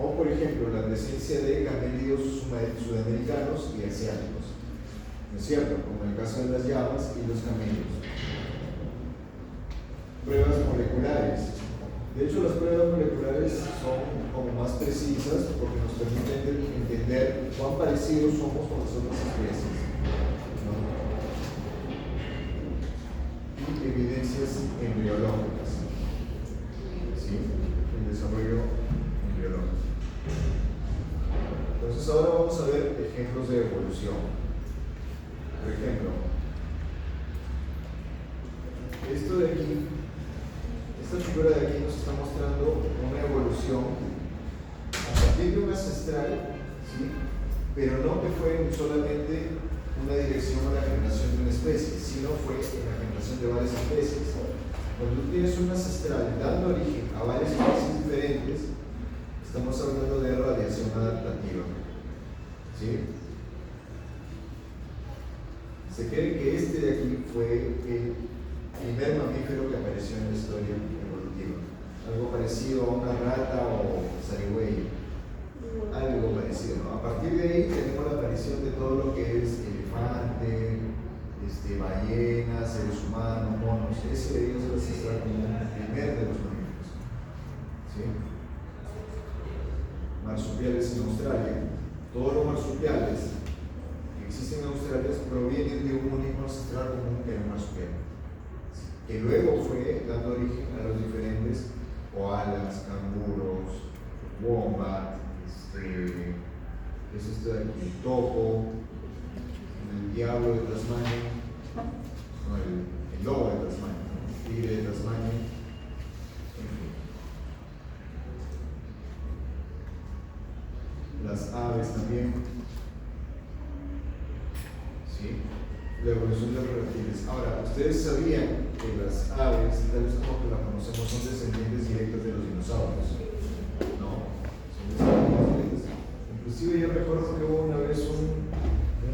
O, por ejemplo, la presencia de camélidos sudamericanos y asiáticos, ¿no es cierto? Como en el caso de las llamas y los camellos. Pruebas moleculares. De hecho, las pruebas moleculares son como más precisas porque nos permiten entender cuán parecidos somos con las otras especies, ¿no? Y evidencias embriológicas, ¿sí? El desarrollo embriológico. Entonces, ahora vamos a ver ejemplos de evolución. Por ejemplo, esto de aquí, esta figura de aquí nos está mostrando una evolución a partir de un ancestral, ¿sí?, pero no que fue solamente una dirección a la generación de una especie, sino fue en la generación de varias especies. Cuando tú tienes un ancestral dando origen a varias especies diferentes, estamos hablando de radiación adaptativa, ¿sí? Se cree que este de aquí fue el primer mamífero que apareció en la historia evolutiva. Algo parecido a una rata o zarigüeya. Algo parecido, ¿no? A partir de ahí tenemos la aparición de todo lo que es elefante, ballenas, seres humanos, monos. Ese debió ser ancestral como el primer de los mamíferos, ¿sí? Marsupiales en Australia. Todos los marsupiales existen en Australia provienen de un único ancestral común que era un marsupial, que luego fue dando origen a los diferentes koalas, canguros, wombat, ¿qué es esto de aquí? El topo, el diablo de Tasmania, no, el lobo de Tasmania, el tigre de Tasmania, en fin. Las aves también. ¿Sí? La evolución de los reptiles. Ahora, ustedes sabían que las aves, tal vez como que las conocemos, son descendientes directos de los dinosaurios, ¿no? Son descendientes directos. Inclusive yo recuerdo que hubo una vez un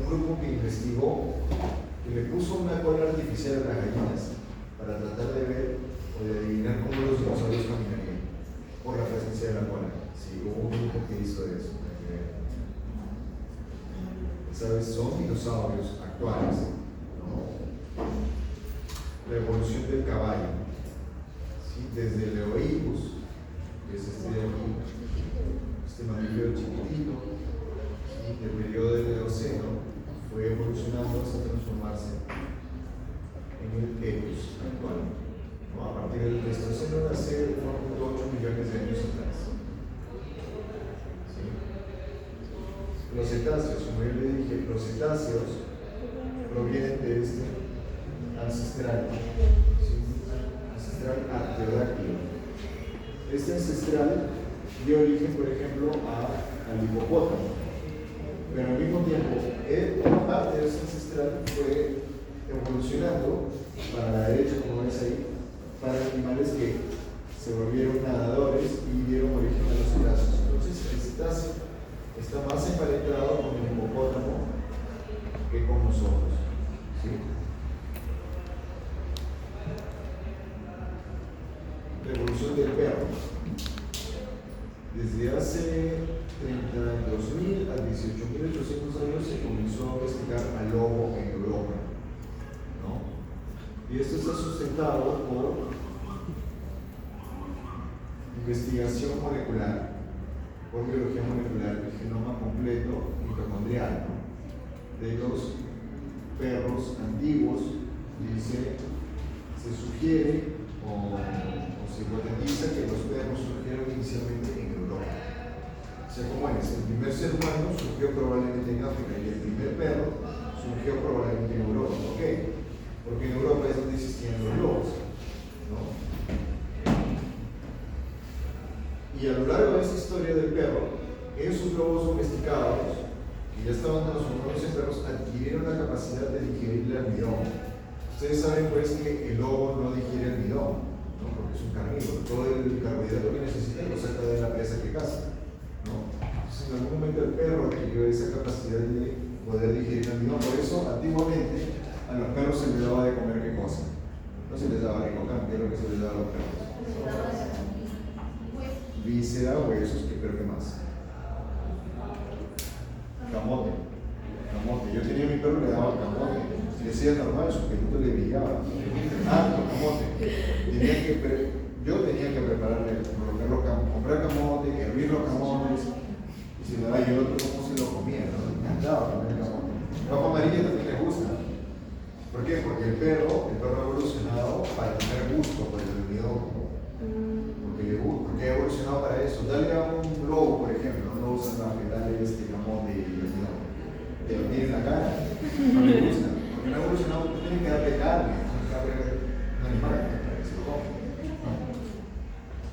grupo que investigó, que le puso una cola artificial a las gallinas para tratar de ver o de adivinar cómo los dinosaurios caminarían por la presencia de la cola. Sí, hubo un grupo que hizo eso. ¿Sabes? Son dinosaurios actuales, ¿no? La evolución del caballo, ¿sí? Desde el Eohippus, que es este de aquí, este mamífero chiquitito, ¿sí?, del periodo del Eoceno, fue evolucionando hasta transformarse en el Equus actual, ¿no? A partir del Pleistoceno hace 1.8 millones de años atrás. Los cetáceos, como yo le dije, los cetáceos provienen de este ancestral, ¿sí?, ancestral arqueodáctilo. Este ancestral dio origen, por ejemplo, al hipopótamo, pero al mismo tiempo, una parte de ese ancestral fue evolucionando para la derecha, como ves ahí, para animales que se volvieron nadadores y dieron origen a los cetáceos. Entonces, el cetáceo está más emparentado con el hipopótamo que con nosotros. ¿Sí? Revolución del perro. Desde hace 32.000 a 18.800 años se comenzó a domesticar al lobo en Europa, ¿no? Y esto está sustentado por investigación molecular, por biología molecular, el genoma completo mitocondrial, ¿no?, de los perros antiguos. Dice, se sugiere o se hipotetiza que los perros surgieron inicialmente en Europa. O sea, ¿cómo es? El primer ser humano surgió probablemente en África y el primer perro surgió probablemente en Europa. ¿Por qué? Porque en Europa es donde existían los lobos, ¿no? Y a lo largo de esta historia del perro, esos lobos domesticados, que ya estaban transformados en perros, adquirieron la capacidad de digerir el almidón. Ustedes saben pues que el lobo no digiere almidón, ¿no?, porque es un carnívoro. Todo el carbohidrato que necesita lo saca de la presa que caza, ¿no? Entonces, en algún momento el perro adquirió esa capacidad de poder digerir almidón. Por eso, antiguamente, a los perros se les daba de comer ¿qué cosa? No se les daba ricocán, que es lo que se les daba a los perros. Víscera, huesos, pero ¿qué más? Camote. Camote. Yo tenía a mi perro y le daba camote. Si le hacía normal, su pelito le brillaba. Camote. Yo tenía que prepararle, comprar camote, hervir los camotes, y si no, y el otro cómo se lo comía, ¿no? Me encantaba comer camote. Papa amarilla también le gusta. ¿Por qué? Porque el perro ha evolucionado para tener gusto por el almidón. Porque ha evolucionado para eso. Dale a un lobo, por ejemplo, un lobo salvaje, dale este camote y almidón. Te lo tiene en la cara, no le gusta. Porque no ha evolucionado, porque tiene que darle carne, tiene que darle un animal para que se lo coma.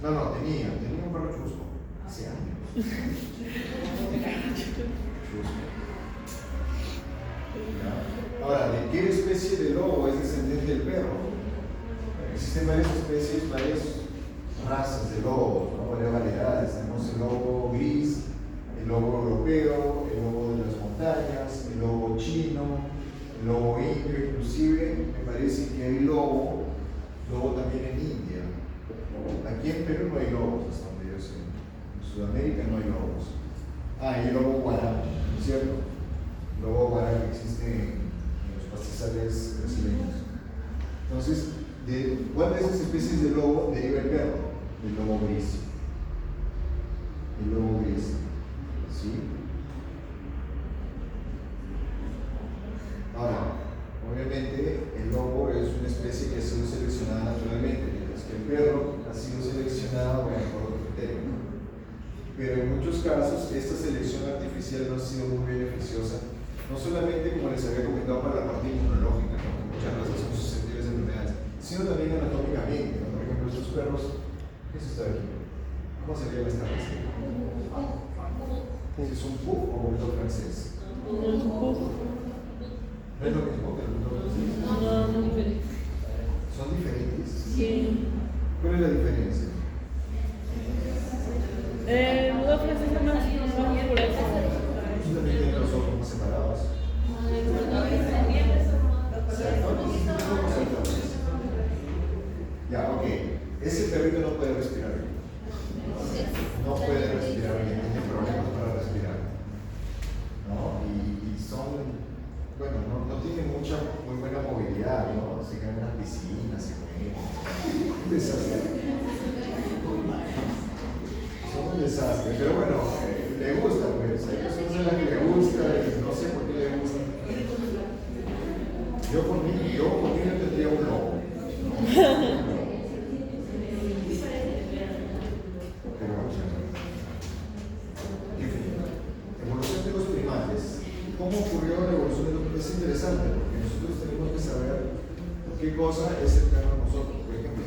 No, tenía un perro chusco, hace años. Chusco. Ahora, ¿de qué especie de lobo es descendiente del perro? Existen varias especies, varias razas de lobos, ¿no?, varias variedades. Tenemos el lobo gris, el lobo europeo, el lobo de las montañas, el lobo chino, el lobo indio. Inclusive me parece que hay lobo también en India. Aquí en Perú no hay lobos, hasta donde yo sé. En Sudamérica no hay lobos. Y el lobo guará, ¿no es cierto? El lobo guará que existe en los pastizales brasileños. Entonces, ¿de cuál de esas especies de lobo deriva el perro? El lobo gris. El lobo gris. ¿Sí? Ahora, obviamente, el lobo es una especie que ha sido seleccionada naturalmente, mientras que el perro ha sido seleccionado por otro criterio. Pero en muchos casos, esta selección artificial no ha sido muy beneficiosa, no solamente, como les había comentado, para la parte inmunológica, ¿no?, que muchas razas son susceptibles de enfermedades, sino también anatómicamente, ¿no? Por ejemplo, estos perros, ¿qué es esto de aquí? ¿Cómo se llama esta raza? ¿Es un pug o un bulldog francés? Un pug. ¿No es lo mismo que el bulldog francés? No, diferente. ¿Son diferentes? Sí. ¿Cuál es la diferencia? El bulldog francés es más grueso. ¿Ellos también tienen los ojos más separados? Ya, ok. Ese perrito no puede respirar bien. No puede respirar bien, tiene problemas para respirar, ¿no? Y son, bueno, no tienen muy buena movilidad, ¿no? Se quedan en las piscinas, se mueven. Un desastre. Son un desastre, pero bueno, le gusta, pues. Hay personas a las que le gusta y no sé por qué le gusta. Yo por mí no tendría un lobo. Evolución de los primates. ¿Cómo ocurrió la evolución de los primates? Es interesante porque nosotros tenemos que saber qué cosa es cercano a nosotros. Por ejemplo,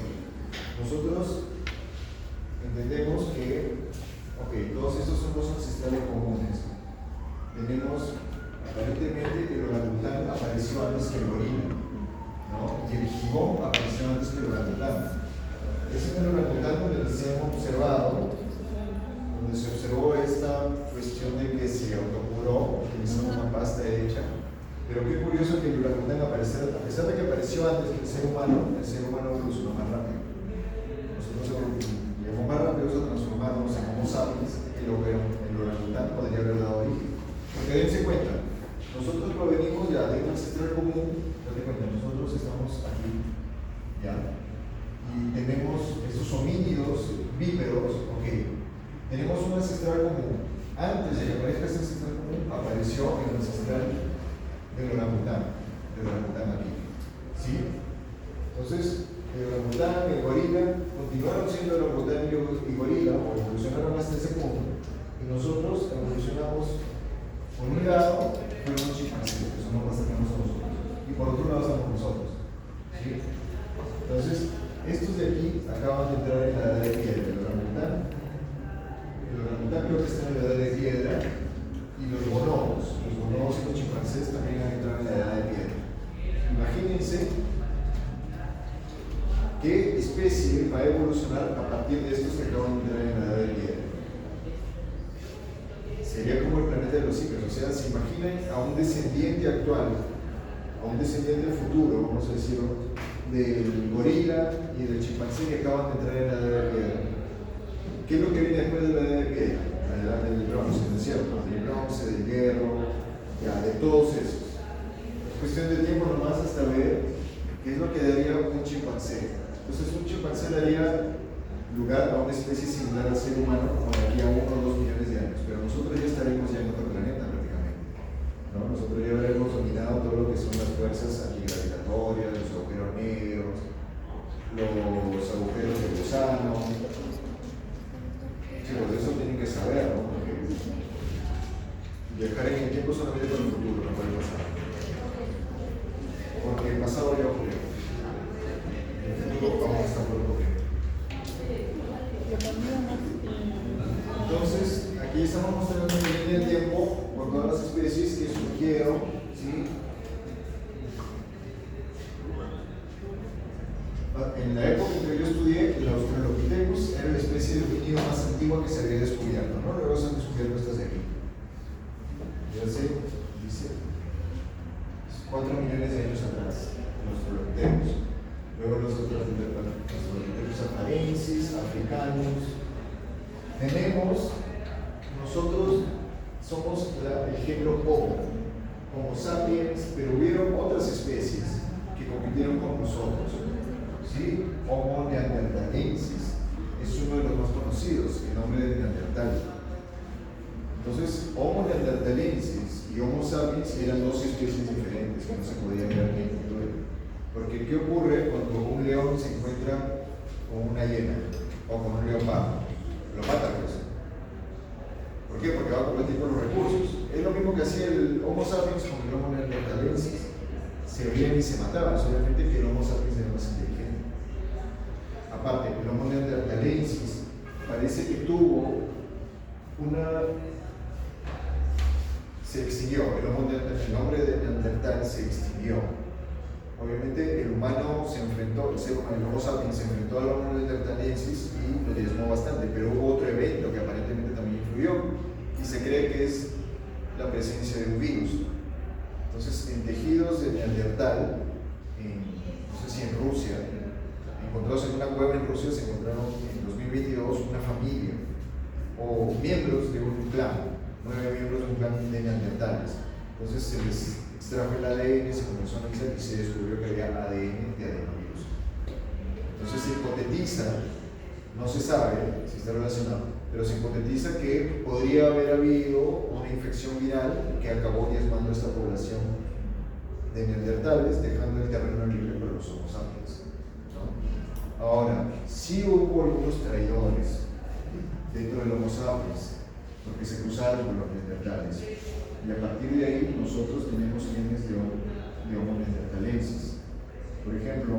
nosotros entendemos que, todos estos son los ancestrales comunes. Tenemos aparentemente que el orangután apareció antes que el gorila, ¿no? Y el gibón apareció antes que el orangután. Es en el orangután donde se han observado donde se observó esta cuestión de que se autocuró utilizando una pasta hecha. Pero qué curioso que el orangután apareciera, a pesar de que apareció antes que el ser humano evolucionó más rápido. Nosotros llegamos más rápido a transformarnos en Homo sapiens y el orangután podría haber dado origen. Porque dense cuenta, nosotros provenimos ya de un ancestral común, date cuenta, nosotros estamos aquí, ya, y tenemos estos homínidos bípedos, ok, tenemos un ancestral común. Antes de que aparezca ese ancestral común, apareció el ancestral del orangután aquí, ¿sí? Entonces, el orangután, el gorila, continuaron siendo el orangután y gorila, o evolucionaron hasta ese punto, y nosotros evolucionamos, por un lado, fueron los chimpancés, que son los más cercanos a nosotros, y por otro lado estamos nosotros, ¿sí? Entonces, estos de aquí acaban de entrar en la edad de piedra, el orangután creo que está en la edad de piedra, y los bonobos y los chimpancés también han entrado en la edad de piedra. Imagínense qué especie va a evolucionar a partir de estos que acaban de entrar en la edad de piedra. Sería como el planeta de los simios, o sea, se imaginen a un descendiente actual, a un descendiente futuro, vamos a decirlo, del gorila y del chimpancé que acaban de entrar en la edad de piedra. ¿Qué es lo que viene después de la edad de piedra? La edad del bronce, ¿no es cierto? Del bronce, del hierro, ya, de todos esos. Es cuestión de tiempo nomás hasta ver qué es lo que daría un chimpancé. Entonces un chimpancé daría lugar a una especie similar al ser humano como de aquí a 1 o 2 millones de años, pero nosotros ya estaremos ya en otro planeta prácticamente, ¿no? Nosotros ya habremos dominado todo lo que son las fuerzas antigravitatorias, los agujeros negros, los agujeros de gusano. Chicos, eso tienen que saber, ¿no? Porque viajar en el tiempo solamente con el futuro, no puede pasar. Porque el pasado ya ocurrió. El futuro vamos a estar por ocurrir. Entonces, aquí estamos mostrando una línea de tiempo por todas las especies que surgieron, ¿sí? En la época en que yo estudié, el Australopithecus era la especie de homínido más antigua que se había descubierto, ¿no? Luego se han descubierto estas de aquí. Ya sé, dice 4 millones de años atrás, los Australopithecus. Luego los Australopithecus afarensis, africanos. Nosotros somos el género Homo sapiens, pero hubieron otras especies que compitieron con nosotros. ¿Sí? Homo neanderthalensis es uno de los más conocidos, el nombre de Neandertal. Entonces, Homo neanderthalensis y Homo sapiens eran dos especies diferentes que no se podían ver en el futuro. Porque, ¿qué ocurre cuando un león se encuentra con una hiena o con un leopardo? Lo mata, pues. ¿Por qué? Porque va a competir por los recursos. Es lo mismo que hacía el Homo sapiens con el Homo neanderthalensis. Se veían y se mataban, solamente que el Homo sapiens era más inteligente. Aparte, el Homo neanderthalensis parece que tuvo se extinguió, el hombre de Neandertal se extinguió. Obviamente el humano se enfrentó, el Homo sapiens se enfrentó al Homo neanderthalensis y lo diezmó bastante, pero hubo otro evento que aparentemente también influyó y se cree que es la presencia de un virus. Entonces, en tejidos de Neandertal, no sé si en Rusia, encontrados en una cueva en Rusia, se encontraron en 2022 una familia o miembros de un clan, 9 miembros de un clan de neandertales. Entonces se les extrajo el ADN, se comenzó a analizar y se descubrió que había ADN de adenovirus. Entonces se hipotetiza, no se sabe si está relacionado, pero se hipotetiza que podría haber habido una infección viral que acabó diezmando esta población de neandertales, dejando el terreno libre para los Homo sapiens. Ahora, sí hubo algunos traidores dentro del Homo sapiens, porque se cruzaron con los neandertales. Y a partir de ahí, nosotros tenemos genes de Homo neanderthalensis. Por ejemplo,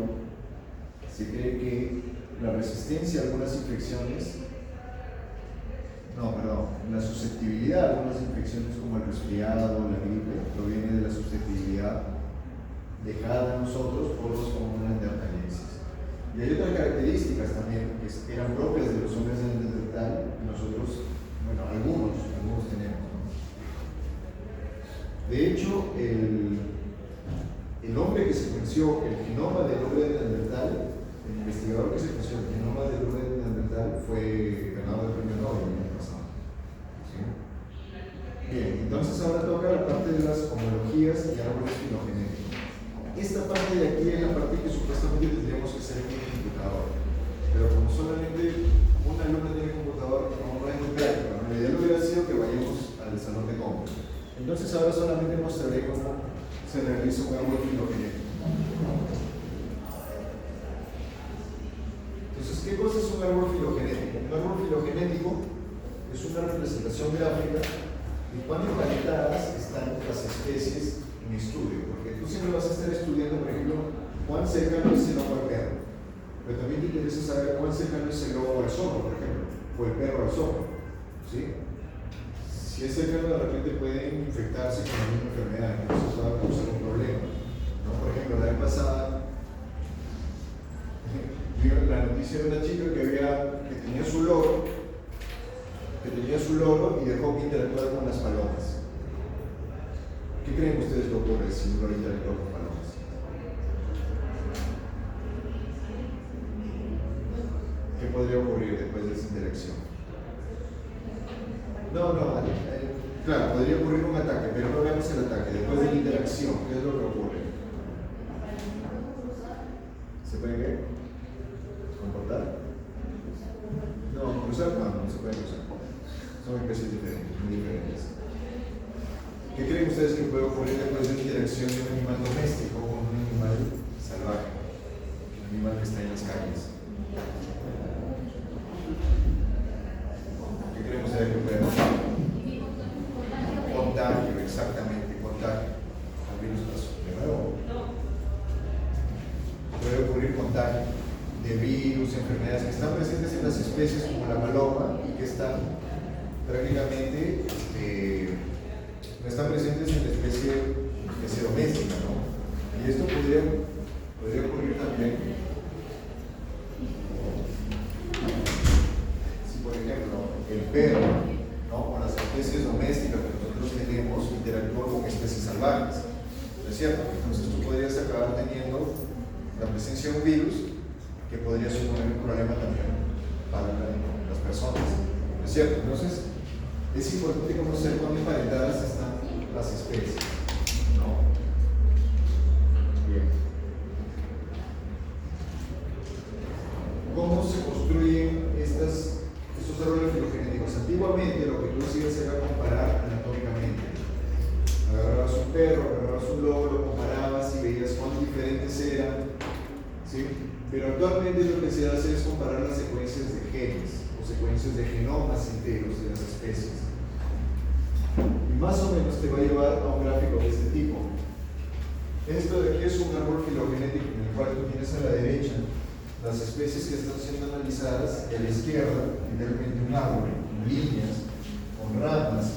se cree que la resistencia a algunas infecciones, la susceptibilidad a algunas infecciones como el resfriado o la gripe proviene de la susceptibilidad dejada a nosotros por los Homo neanderthalensis. Y hay otras características también que eran propias de los hombres de Neandertal, nosotros Bueno, algunos tenemos, ¿no? De hecho, el hombre que secuenció el genoma del hombre de Neandertal, el investigador que secuenció el genoma del hombre de Neandertal fue ganador del premio Nobel el año pasado. ¿Sí? Bien, entonces ahora toca la parte de las homologías y árboles filogenéticos. Esta parte de aquí es la parte que supuestamente tendríamos que hacer en un computador, pero como solamente un alumno tiene computador, no es muy práctico, ¿no? La idea hubiera sido que vayamos al salón de cómputo. Entonces ahora solamente mostraré cómo se realiza un árbol filogenético. Entonces, ¿qué cosa es un árbol filogenético? Un árbol filogenético es una representación gráfica de cuán emparentadas están las especies en estudio, porque tú siempre vas a estar estudiando, por ejemplo, cuán cercano es el lobo al perro, pero también te interesa saber cuán cercano es el lobo al zorro, por ejemplo, o el perro al zorro, ¿sí? Si es cercano, de repente pueden infectarse con la misma enfermedad, entonces va a causar un problema, ¿no? Por ejemplo, la vez pasada vi la noticia de una chica que tenía su loro y dejó que interactuara con las palomas. ¿Qué creen ustedes que ocurre si un loro interactúa con palomas? ¿Qué podría ocurrir después de esa interacción? Claro, podría ocurrir un ataque, pero no veamos el ataque. Después de la interacción, ¿qué es lo que ocurre? ¿Se puede qué? ¿Comportar? No, cruzar no se puede cruzar. Son especies diferentes, muy diferentes. ¿Qué creen ustedes que puede ocurrir después de la interacción de un animal doméstico con un animal salvaje? Un animal que está en las calles. ¿Qué creen ustedes que puede pasar? Contagio, exactamente, contagio. Al virus de nuevo. Puede ocurrir contagio de virus, enfermedades que están presentes en las especies como la paloma y que están prácticamente no están presentes en la especie doméstica, ¿no? Y esto podría ocurrir también si, por ejemplo, el perro, ¿no? Con las especies domésticas que nosotros tenemos interactúa con especies salvajes, ¿no es cierto? Entonces tú podrías acabar teniendo la presencia de un virus que podría suponer un problema también para las personas, ¿no es cierto? Entonces es importante conocer cuán emparentadas están las especies, ¿no? Bien. ¿Cómo se construyen estos árboles filogenéticos? Antiguamente lo que tú hacías era comparar anatómicamente. Agarrabas un perro, agarrabas un lobo, lo comparabas y veías cuán diferentes eran, ¿sí? Pero actualmente lo que se hace es comparar las secuencias de genes o secuencias de genomas enteros de las especies. Y más o menos te va a llevar a un gráfico de este tipo. Esto de aquí es un árbol filogenético en el cual tú tienes a la derecha las especies que están siendo analizadas y a la izquierda, literalmente un árbol, con líneas, con ramas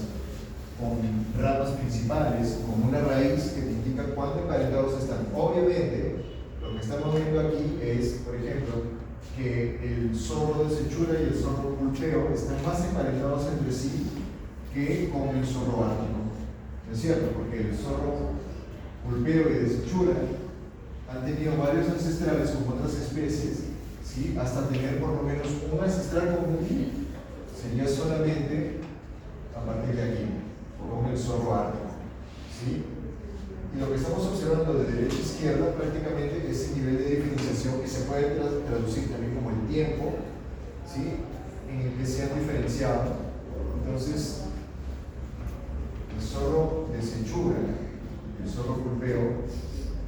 principales, con una raíz que te indica cuánto emparentados están. Obviamente, lo que estamos viendo aquí es, por ejemplo, que el zorro de Sechura y el zorro pulpeo están más emparentados entre sí que con el zorro ártico. ¿No es cierto? Porque el zorro pulpeo y de Sechura han tenido varios ancestrales con otras especies, ¿sí? Hasta tener por lo menos un ancestral común, sería solamente a partir de aquí, con el zorro ártico, ¿sí? Y lo que estamos observando de derecha a izquierda prácticamente es el nivel de diferenciación que se puede traducir también como el tiempo, ¿sí? En el que se han diferenciado. Entonces, el zorro de Sechura y el zorro pulpeo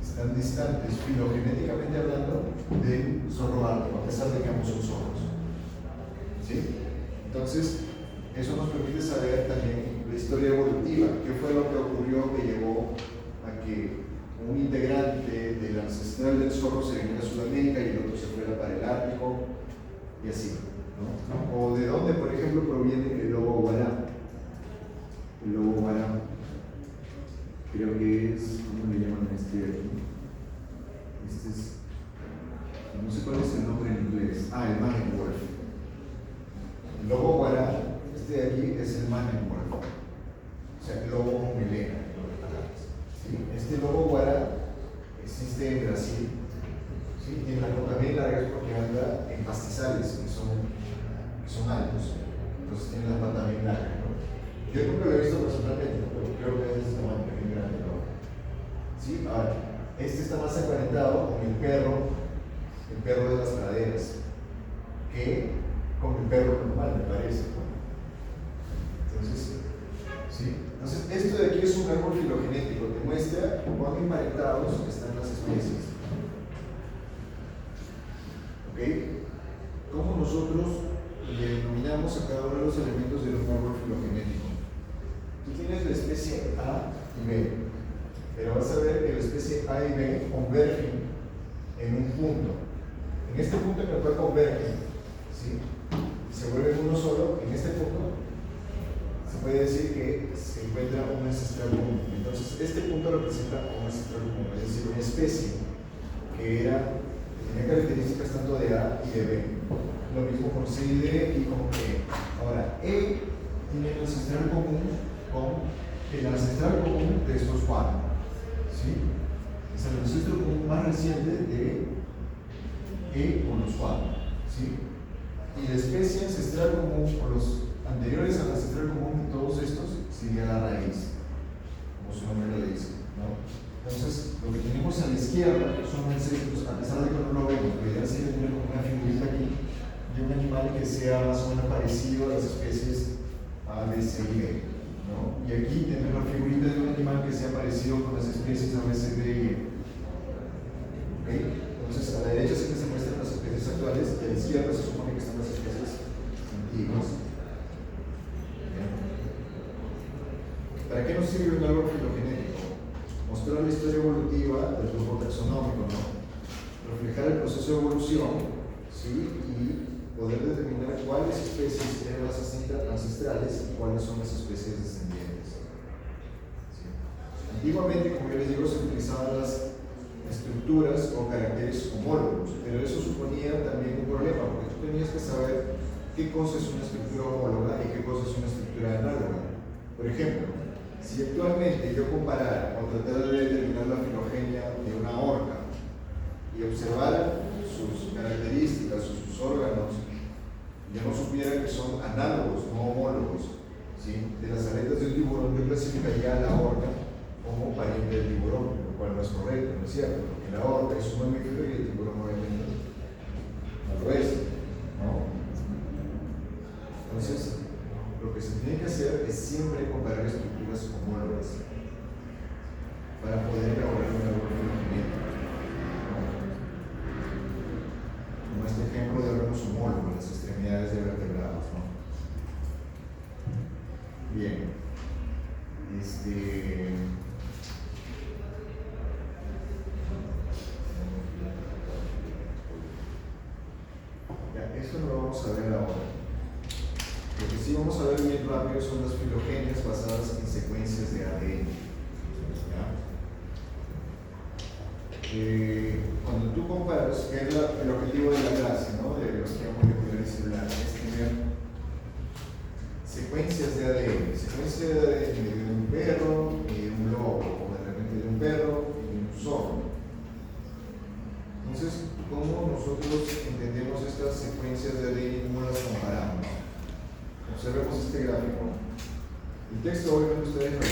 están distantes filogenéticamente hablando del zorro ártico, a pesar de que ambos son zorros, ¿sí? Entonces, eso nos permite saber también la historia evolutiva, qué fue lo que ocurrió que llevó a que un integrante del ancestral del zorro se viniera a Sudamérica y el otro se fuera para el Ártico y así, ¿no? O de dónde, por ejemplo, proviene el lobo guará. El lobo guará, creo que es, ¿cómo le llaman a este de aquí? Este es, no sé cuál es el nombre en inglés. El Manic Wolf. El lobo guará, este de aquí, está más emparentado con el perro de las praderas, que con el perro normal, me parece. Entonces, ¿sí? Entonces, esto de aquí es un árbol filogenético, te muestra cuán emparentados están las especies. ¿Ok? ¿Cómo nosotros le denominamos a cada uno de los elementos de un árbol filogenético? Tú tienes la especie A y B, pero vas a ver que la especie A y B convergen en un punto. En este punto en el cual convergen, ¿sí? Se vuelven uno solo. En este punto se puede decir que se encuentra un ancestral común. Entonces, este punto representa un ancestral común, es decir, una especie que tenía características tanto de A y de B. Lo mismo con C y D y con E. Ahora, E tiene un ancestral común con el ancestral común de estos cuatro. ¿Sí? Es el ancestro común más reciente de E con los cuatro. ¿Sí? Y la especie ancestral común, o los anteriores al ancestral común de todos estos, sería la raíz, como su nombre lo dice, ¿no? Entonces, lo que tenemos a la izquierda son ancestros, a pesar de que no lo vemos, la idea sería tener como una figurita aquí de un animal que sea más o menos parecido a las especies A, B, C y D, ¿no? Y aquí tenemos la figurita de un animal que sea parecido con las especies A, B, C, D y E. ¿Ok? Entonces, a la derecha sí que se muestran las especies actuales y a la izquierda se supone que están las especies antiguas. ¿Para qué nos sirve un árbol filogenético? Mostrar la historia evolutiva del grupo taxonómico, ¿no? Reflejar el proceso de evolución, ¿sí? Y poder determinar cuáles especies eran las ancestrales y cuáles son las especies descendientes. ¿Sí? Antiguamente, como yo les digo, se utilizaban las estructuras o caracteres homólogos, pero eso suponía también un problema, porque tú tenías que saber qué cosa es una estructura homóloga y qué cosa es una estructura análoga. Por ejemplo, si actualmente yo comparara o tratara de determinar la filogenia de una orca y observara sus características o sus órganos, yo no supiera que son análogos, no homólogos, ¿sí? De las aletas del tiburón, yo clasificaría a la orca como pariente del tiburón, lo cual no es correcto, ¿no es cierto? Porque la orca es un mamífero y el tiburón obviamente no lo es, ¿no? Entonces, lo que se tiene que hacer es siempre comparar estructuras homólogas para poder elaborar un árbol filogenético, ¿no? Como este ejemplo de órganos homólogos, las extremidades de vertebrados, ¿no? Bien. Ya, esto lo vamos a ver ahora. Lo que sí vamos a ver bien rápido son las filogenias basadas en secuencias de ADN. Cuando tú comparas, que es el objetivo de la clase, ¿no? De biología molecular y celular, es tener secuencias de ADN. Secuencias de ADN de un perro y de un lobo, o de repente de un perro y de un zorro. Entonces, ¿cómo nosotros entendemos estas secuencias de ADN y cómo las comparamos? Observemos este gráfico. El texto obviamente ustedes lo ven.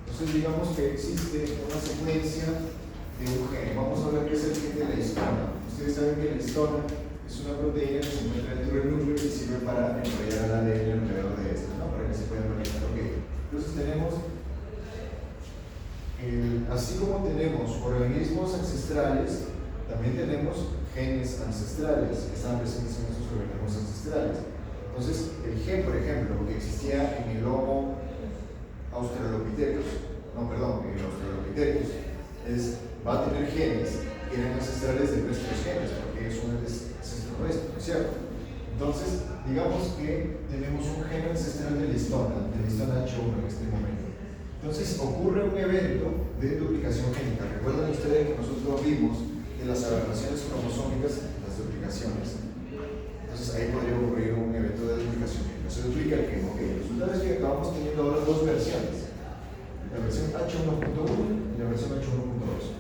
Entonces digamos que existe una secuencia de un gen. Vamos a ver qué es el gen de la histona. Ustedes saben que la histona es una proteína que se encuentra dentro del núcleo y sirve para enrollar el ADN alrededor de esto, ¿no? Para que se pueda realizar. Okay. Entonces tenemos, así como tenemos organismos ancestrales, también tenemos genes ancestrales que están presentes en estos organismos ancestrales. Entonces, el gen, por ejemplo, que existía en el Homo australopithecus, va a tener genes que eran ancestrales de nuestros genes, porque es un ancestro nuestro, ¿no es cierto? Entonces, digamos que tenemos un gen ancestral de la histona H1 en este momento. Entonces, ocurre un evento de duplicación génica. Recuerden ustedes que nosotros vimos de las aberraciones cromosómicas, las duplicaciones. Entonces ahí podría ocurrir un evento de duplicación. Se duplica el gen. Ok, el resultado es que acabamos teniendo ahora dos versiones. La versión H1.1 y la versión H1.2.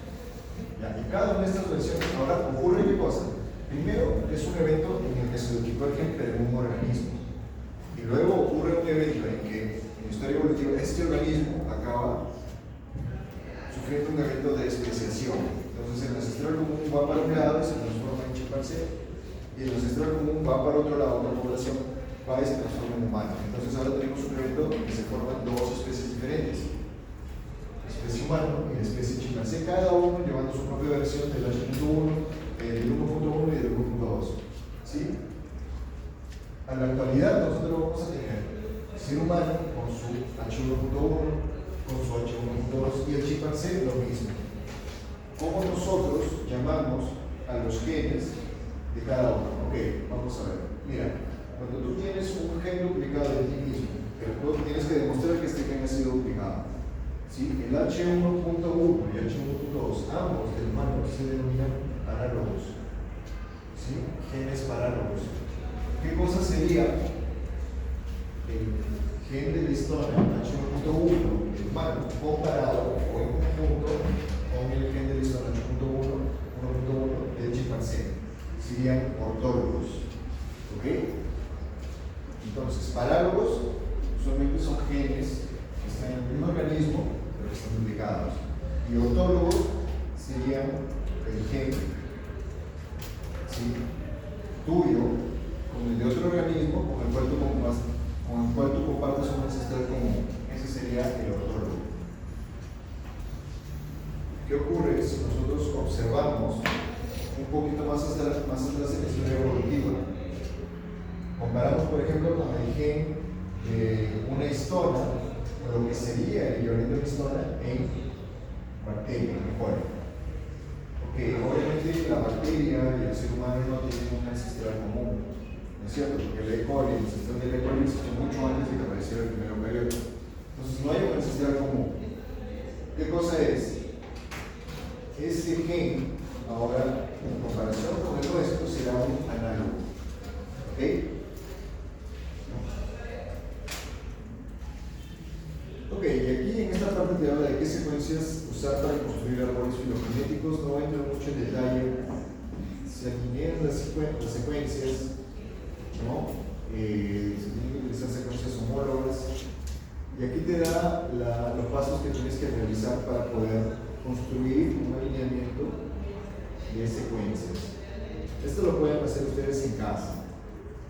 Y cada una de estas versiones ahora ocurre ¿qué cosa? Primero es un evento en el que se duplicó el gen pero en un organismo. Y luego ocurre un evento en que en la historia evolutiva este organismo acaba sufriendo un evento de especiación. Entonces va para un lado y se transforma en chimpancé. Y el ancestral común va para otro lado, otra población, va y se transforma en humano. Entonces ahora tenemos un evento que se forman dos especies diferentes. La especie humano y la especie chimpancé, cada uno llevando su propia versión del H.1, del 1.1 y del 1.2. ¿Sí? A la actualidad nosotros vamos a tener ser humano con su H1.1, con su H1.2 y el chimpancé lo mismo. ¿Cómo nosotros llamamos a los genes de cada uno? Ok, vamos a ver. Mira, cuando tú tienes un gen duplicado de ti mismo, pero tú tienes que demostrar que este gen ha sido duplicado. ¿Sí? El H1.1 y H1.2, ambos del humano se denominan parálogos. ¿Sí? Genes parálogos. ¿Qué cosa sería el gen de la histona H1.1 del humano comparado o en conjunto con el gen de la histona H1.1, 1.1 del chimpancé? Serían ortólogos. ¿Ok? Entonces, parálogos solamente son genes que están en el mismo organismo, pero que están duplicados. Y ortólogos serían el gen, ¿sí?, tuyo con el de otro organismo con el cual tú compartes un ancestral común. Ese sería el ortólogo. ¿Qué ocurre si nosotros observamos un poquito más atrás en la historia evolutiva? Comparamos, por ejemplo, con el gen de una histona, o lo que sería el equivalente a una histona en bacteria, mejor. Porque obviamente la bacteria y el ser humano no tienen un ancestral común, ¿no es cierto? Porque el E. coli, el ancestral del E. coli existió mucho antes de que apareciera el primer eucarioto. Entonces no hay un ancestral común. ¿Qué cosa es? Ese gen, ahora, en comparación con el nuestro, será un análogo. ¿Ok? Ok, y aquí en esta parte te habla de qué secuencias usar para construir árboles filogenéticos. No entro mucho en detalle. Se alinean las secuencias, ¿no? Se tienen que utilizar secuencias homólogas. Y aquí te da los pasos que tienes que realizar para poder construir un alineamiento de secuencias. Esto lo pueden hacer ustedes en casa,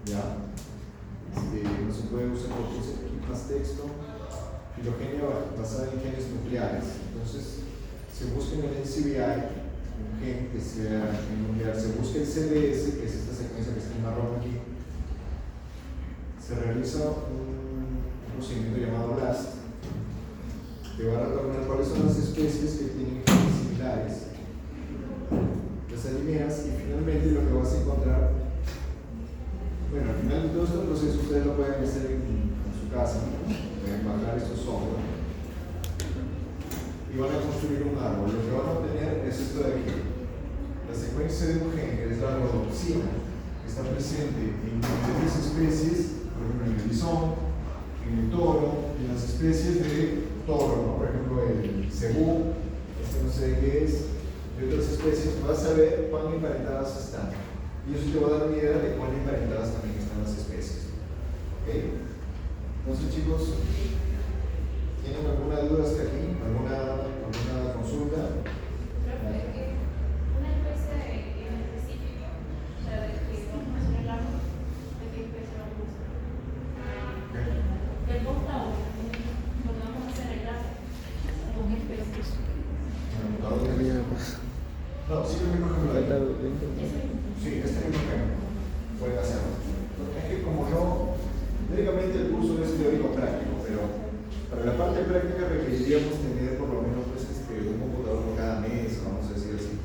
¿ya? No se puede usar más texto. Filogenia basada en genes nucleares. Entonces, se busca en el NCBI un gen que sea nuclear, se busca el CDS, que es esta secuencia que está en marrón aquí. Se realiza un procedimiento llamado BLAST, que va a retornar cuáles son las especies que tienen genes similares. Las alineas y finalmente lo que vas a encontrar, bueno, al final de todo este proceso ustedes lo pueden hacer en su casa, ¿no? Pueden bajar estos software y van a construir un árbol. Lo que van a obtener es esto de aquí. La secuencia de un gen, que es la rhodopsina, que está presente en diferentes especies, por ejemplo en el bisón, en el toro, en las especies de toro, ¿no? Por ejemplo el cebú, no sé qué es, de otras especies. Vas a ver cuán emparentadas están. Y eso te va a dar una idea de cuán emparentadas también están las especies. ¿Ok? Entonces, chicos, ¿tienen alguna duda hasta aquí? ¿Alguna consulta? Creo que una especie en específico, o sea, de que vamos a hacer el árbol, ¿de qué especie vamos a hacer? Del mutador, cuando vamos a hacer el árbol, con especies. No, sí, el mismo ejemplo. Sí, este mismo ejemplo. Pueden hacerlo. Es que como no, teóricamente el curso es teórico práctico, pero para la parte práctica requeriríamos tener por lo menos pues, un computador por cada mes, vamos a decir así.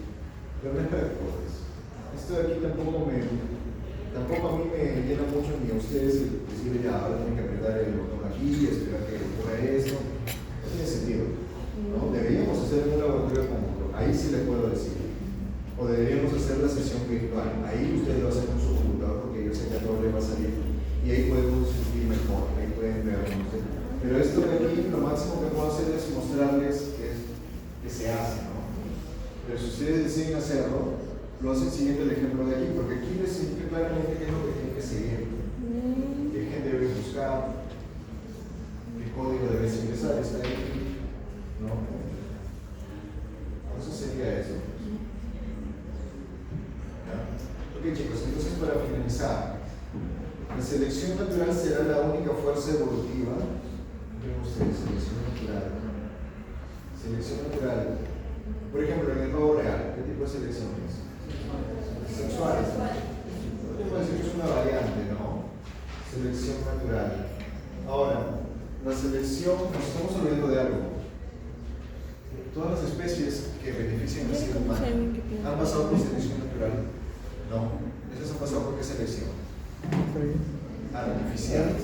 Pero no es práctico. Pues. Esto de aquí tampoco a mí me llena mucho ni a ustedes decirle ya, ahora tienen que apretar el botón aquí, esperar que ocurra esto. No tiene sentido. ¿No? Deberíamos hacer un laboratorio conjunto, ahí sí le puedo decir. O deberíamos hacer la sesión virtual, ahí ustedes lo hacen con su computador porque yo sé que a todos les va a salir. Y ahí podemos discutir mejor, ahí pueden ver. Pero esto de aquí, lo máximo que puedo hacer es mostrarles que se hace, ¿no? Pero si ustedes deciden hacerlo, lo hacen siguiendo el ejemplo de aquí, porque aquí les indica claramente qué es lo que tienen que seguir, qué gen debe buscar, qué código debes ingresar, está ahí, ¿no? Entonces sería eso. selección natural será la única fuerza evolutiva. Miren ustedes, selección natural. Selección natural. Por ejemplo, en el nuevo real, ¿qué tipo de selecciones? Sexuales. No te puedo decir que es una variante, ¿no? Selección natural. Ahora, la selección, nos estamos olvidando de algo. Todas las especies que benefician al ser humano han pasado por selección natural. No, esas han pasado por qué selección artificial.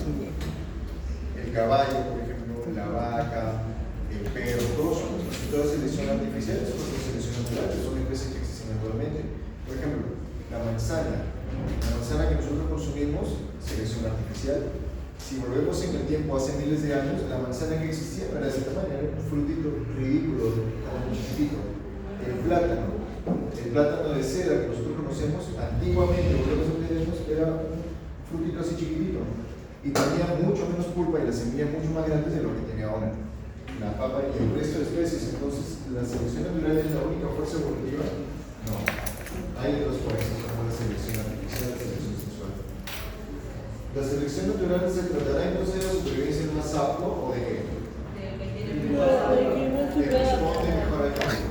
El caballo, por ejemplo, la vaca, el perro, todos son resultados de selección artificial, son de selección natural, que son especies que existen actualmente. Por ejemplo, la manzana que nosotros consumimos, selección artificial. Si volvemos en el tiempo hace miles de años, la manzana que existía no era de ese tamaño, era un frutito ridículo, como chiquitito. El plátano de cera que nosotros conocemos, antiguamente, lo que nosotros tenemos, era un frutito así chiquitito. Y tenía mucho menos pulpa y las semillas mucho más grandes de lo que tiene ahora. La papa y el resto de especies. Entonces, ¿la selección natural es la única fuerza evolutiva? No. Hay otras fuerzas como la selección artificial, la selección sexual. ¿La selección natural se tratará entonces de la supervivencia de más apto o de qué? De responde mejor al cambio.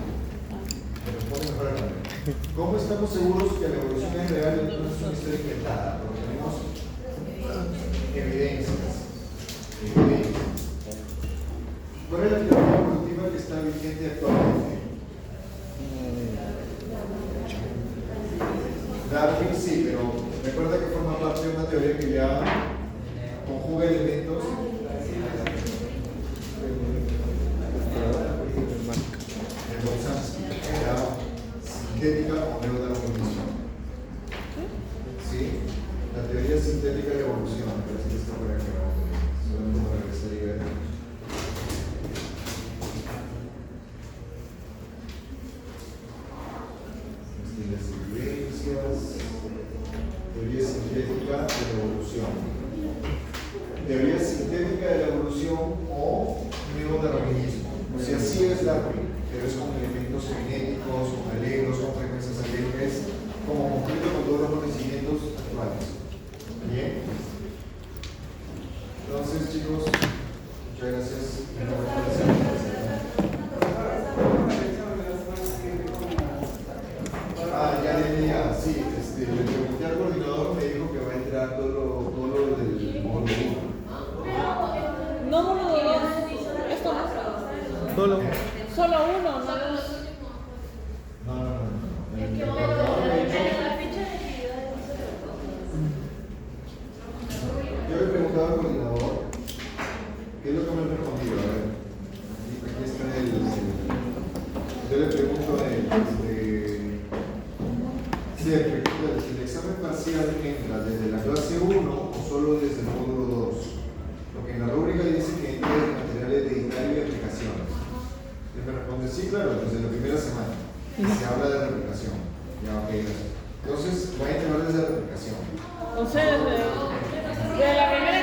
¿Cómo estamos seguros que la evolución es real y no es una historia inventada? Porque tenemos evidencias. ¿Cuál es la teoría evolutiva que está vigente actualmente? Darwin sí, pero recuerda que forma parte de una teoría que ya conjuga elementos de Boltzmann, era sintética o neodarwinismo. ¿Sí? La teoría sintética de evolución, parece que está por aquí, solo como regresar y ver. Las evidencias, teoría sintética de la evolución. Teoría sintética de la evolución o neodarwinismo. O sea, sí es Darwin, pero es con elementos genéticos, con alegros, con frecuencias alegres, como completo con todos los conocimientos actuales. Bien. Entonces, chicos, muchas gracias. Ya venía, sí, le pregunté al coordinador, me dijo que va a entrar todo lo del módulo 1. No módulo 2. Esto no. Solo uno, ¿no? No. Es que la ficha de video de Yo le preguntaba al coordinador qué es lo que me respondió. A ver, aquí está yo le pregunto a él, si el examen parcial entra desde la clase 1 o solo desde el módulo 2. Porque en la rúbrica dice que entra desde materiales de editario y aplicaciones. Y me responde, sí, claro, desde la primera semana. Y se habla de replicación. Ya, ok, gracias. Entonces, voy a entrar desde la replicación. O sea, de la primera